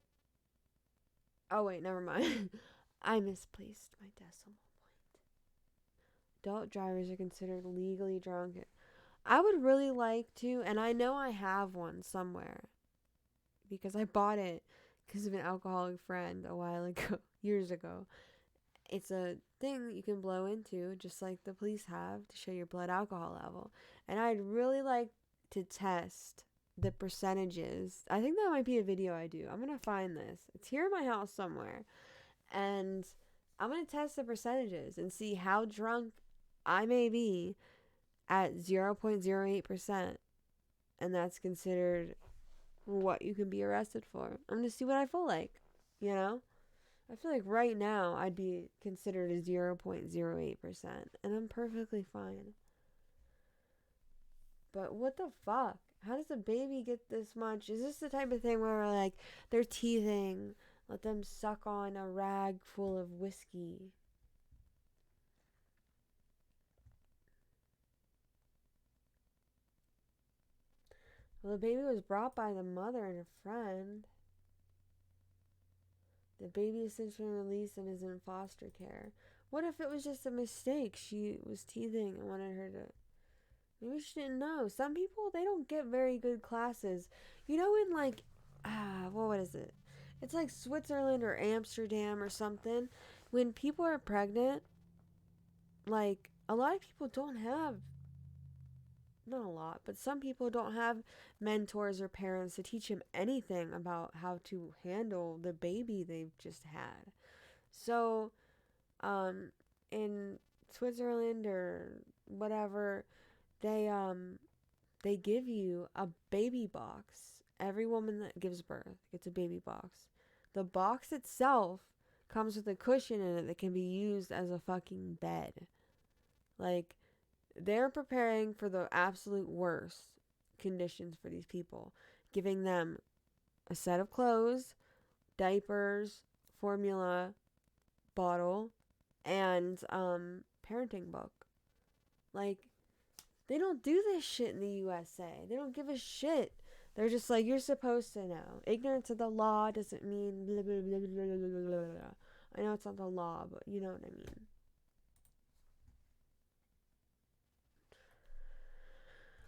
oh wait, never mind. I misplaced my decimal point. Adult drivers are considered legally drunk. I would really like to, and I know I have one somewhere, because I bought it because of an alcoholic friend a while ago, years ago. It's a thing you can blow into, just like the police have, to show your blood alcohol level. And I'd really like to test the percentages. I think that might be a video I do. I'm going to find this. It's here in my house somewhere. And I'm going to test the percentages and see how drunk I may be at 0.08%. And that's considered what you can be arrested for. I'm going to see what I feel like, you know? I feel like right now I'd be considered a 0.08%, and I'm perfectly fine. But what the fuck? How does a baby get this much? Is this the type of thing where, like, they're teething, let them suck on a rag full of whiskey? Well, the baby was brought by the mother and a friend. The baby is since been released and is in foster care. What if it was just a mistake? She was teething and wanted her to... Maybe she didn't know. Some people, they don't get very good classes. You know, in like... what is it? It's like Switzerland or Amsterdam or something. When people are pregnant, like, a lot of people don't have... Not a lot, but some people don't have mentors or parents to teach them anything about how to handle the baby they've just had. So, in Switzerland or whatever, they give you a baby box. Every woman that gives birth gets a baby box. The box itself comes with a cushion in it that can be used as a fucking bed. Like, they're preparing for the absolute worst conditions for these people, giving them a set of clothes, diapers, formula, bottle, and parenting book. Like, they don't do this shit in the USA. They don't give a shit. They're just like, you're supposed to know. Ignorance of the law doesn't mean blah, blah, blah, blah, blah, blah, blah, blah. I know it's not the law, but you know what I mean.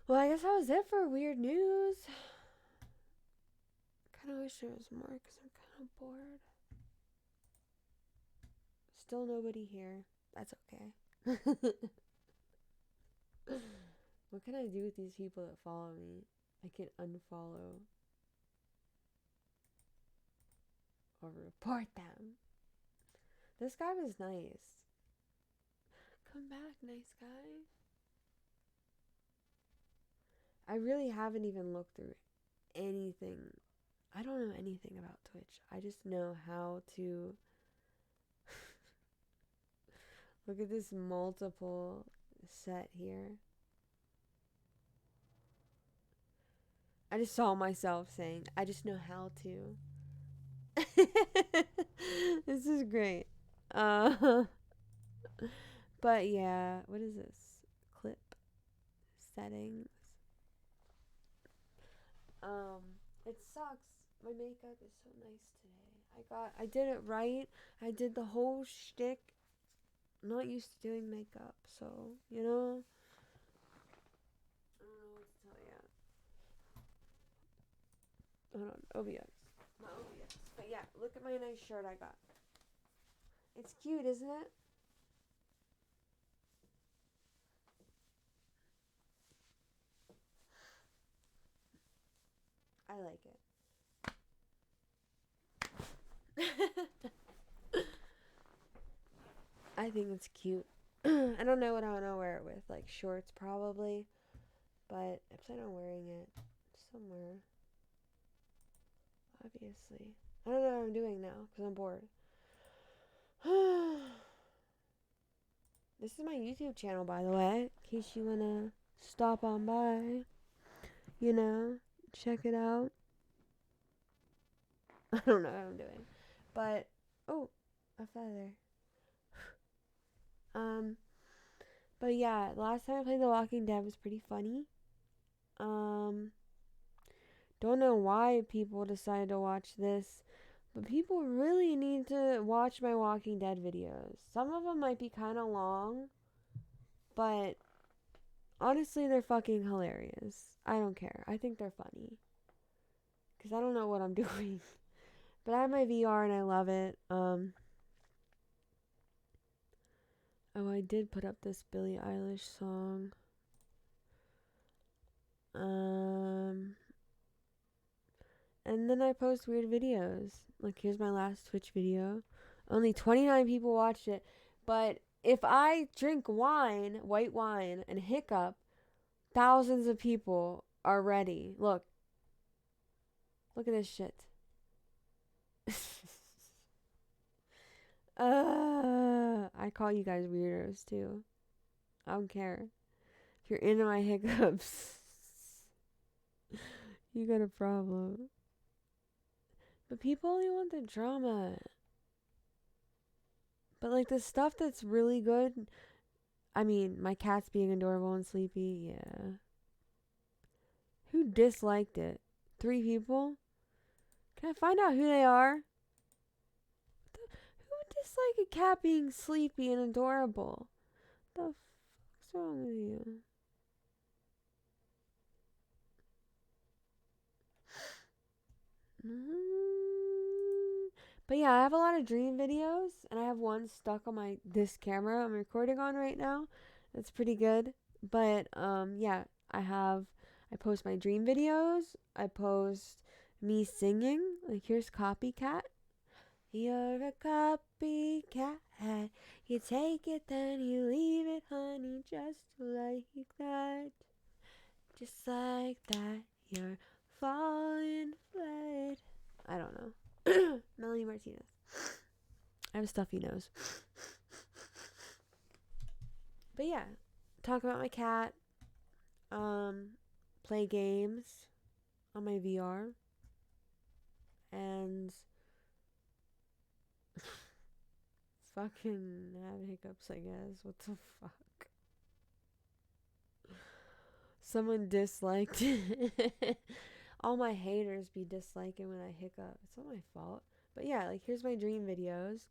Well, I guess that was it for weird news. Kind of wish there was more because I'm kind of bored. Still nobody here. That's okay. What can I do with these people that follow me? I can unfollow or report them. This guy was nice. Come back, nice guy. I really haven't even looked through anything. I don't know anything about Twitch. I just know how to look at this multiple set here. I just saw myself saying, I just know how to. This is great. But yeah, what is this? Clip settings. It sucks. My makeup is so nice today. I did it right. I did the whole shtick. I'm not used to doing makeup, so, you know. I don't know what to tell you. Hold on, OBS. Not OBS. But yeah, look at my nice shirt I got. It's cute, isn't it? I like it. I think it's cute. I don't know what I want to wear it with. Like shorts, probably. But I plan on wearing it somewhere. Obviously. I don't know what I'm doing now because I'm bored. This is my YouTube channel, by the way. In case you want to stop on by. You know, check it out. I don't know what I'm doing. But, oh, a feather. But yeah, last time I played The Walking Dead was pretty funny. Don't know why people decided to watch this, but people really need to watch my Walking Dead videos. Some of them might be kind of long, but honestly, they're fucking hilarious. I don't care. I think they're funny. Because I don't know what I'm doing. But I have my VR and I love it. Oh, I did put up this Billie Eilish song. And then I post weird videos. Like, here's my last Twitch video. Only 29 people watched it. But if I drink wine, white wine, and hiccup, thousands of people are ready. Look. Look at this shit. I call you guys weirdos, too. I don't care. If you're into my hiccups, you got a problem. But people only want the drama. But like the stuff that's really good, I mean, my cat's being adorable and sleepy, yeah. Who disliked it? 3 people? Can I find out who they are? Who would dislike a cat being sleepy and adorable? The fuck's wrong with you? But yeah, I have a lot of dream videos, and I have one stuck on this camera I'm recording on right now. That's pretty good. But yeah, I post my dream videos. I post me singing. Like here's Copycat. You're a copycat. You take it, then you leave it, honey, just like that. Just like that. You're falling flat. I don't know. Melanie Martinez. I have a stuffy nose. But yeah, talk about my cat. Play games on my VR. And fucking have hiccups, I guess. What the fuck? Someone disliked it. All my haters be disliking when I hiccup. It's not my fault. But yeah, like here's my dream videos.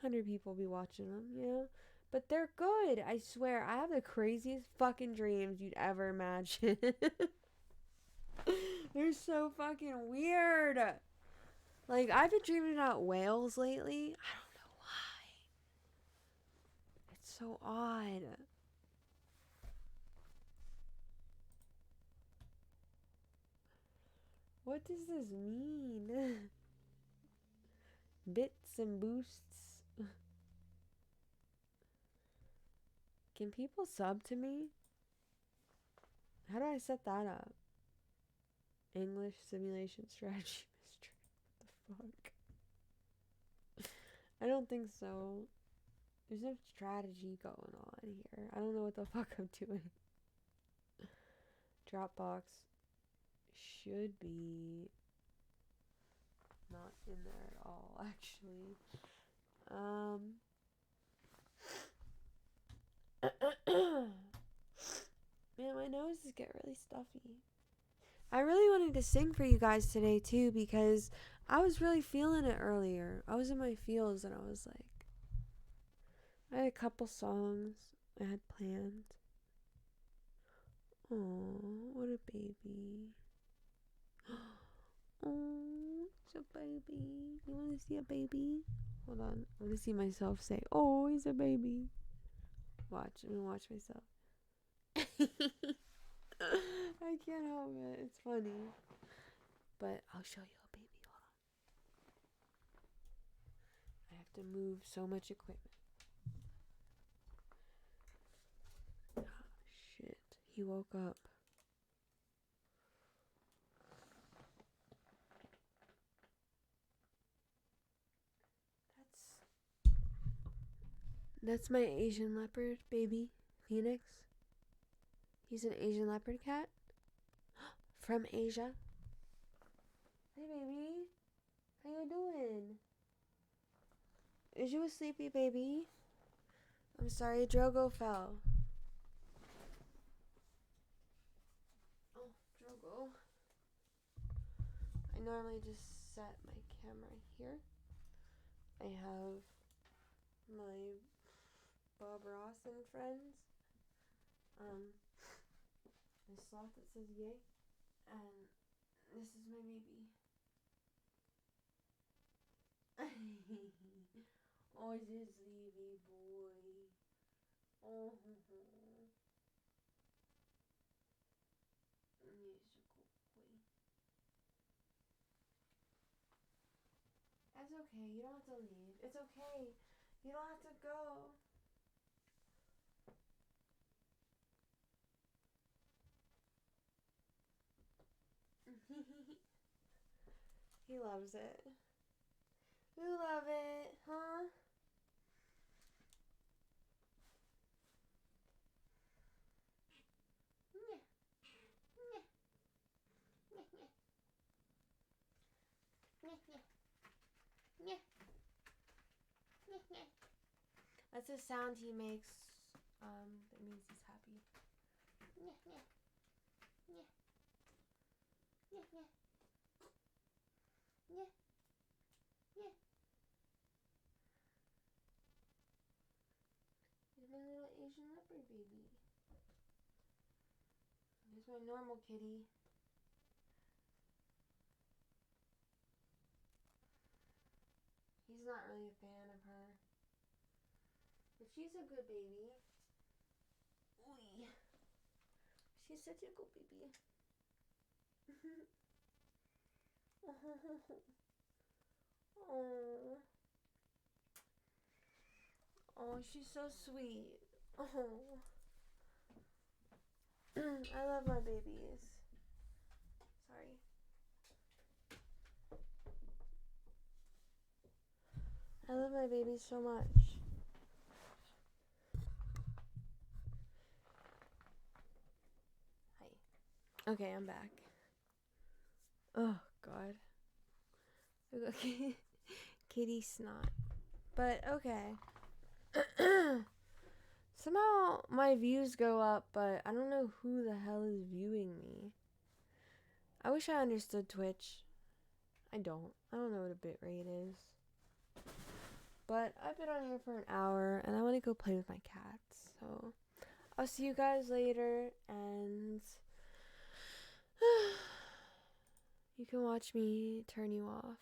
100 people be watching them, you know? But they're good. I swear. I have the craziest fucking dreams you'd ever imagine. They're so fucking weird. Like, I've been dreaming about whales lately. I don't know why. It's so odd. What does this mean? Bits and boosts. Can people sub to me? How do I set that up? English simulation strategy mystery. What the fuck? I don't think so. There's no strategy going on here. I don't know what the fuck I'm doing. Dropbox should be not in there at all, actually. Man, my nose is getting really stuffy. I really wanted to sing for you guys today too, because I was really feeling it earlier. I was in my feels and I was like, I had a couple songs I had planned. Oh, what a baby. Oh, it's a baby. You want to see a baby? Hold on. I want to see myself say, oh, he's a baby. Watch. I'm going to watch myself. I can't help it. It's funny. But I'll show you a baby. Hold on. I have to move so much equipment. Ah, shit. He woke up. That's my Asian leopard baby, Phoenix. He's an Asian leopard cat from Asia. Hey, baby. How you doing? Is you a sleepy baby? I'm sorry, Drogo fell. Oh, Drogo. I normally just set my camera here. I have my Bob Ross and friends. The sloth that says yay. And this is my baby. Oh, this sleepy boy. Oh, he's a good boy. That's okay. You don't have to leave. It's okay. You don't have to go. He loves it. You love it, huh? That's a sound he makes. That means he's happy. He's my little Asian leopard baby. Here's my normal kitty. He's not really a fan of her. But she's a good baby. Oy. She's such a good baby. Oh. Oh, she's so sweet. Oh. I love my babies. Sorry. I love my babies so much. Hi. Okay, I'm back. Oh, God. Okay. Kitty snot. But, okay. Somehow my views go up, but I don't know who the hell is viewing me. I wish I understood Twitch. I don't. I don't know what a bitrate is. But I've been on here for an hour, and I want to go play with my cats. So I'll see you guys later, and you can watch me turn you off,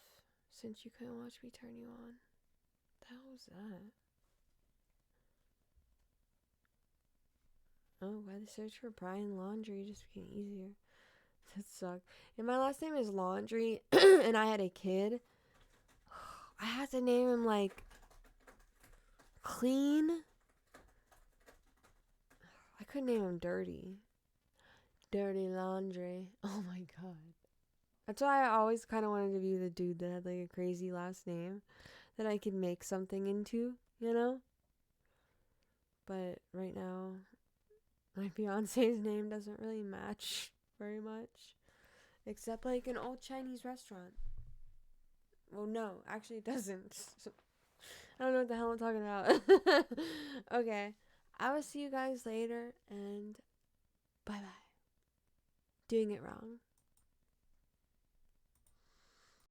since you couldn't watch me turn you on. What the hell was that? Oh, why the search for Brian Laundry just became easier. That sucked. And my last name is Laundry, and I had a kid. I had to name him, like, Clean. I couldn't name him Dirty. Dirty Laundry. Oh my god. That's why I always kind of wanted to be the dude that had, like, a crazy last name that I could make something into, you know? But right now, my fiance's name doesn't really match very much. Except, like, an old Chinese restaurant. Well, no, actually it doesn't. I don't know what the hell I'm talking about. Okay. I will see you guys later, and bye-bye. Doing it wrong.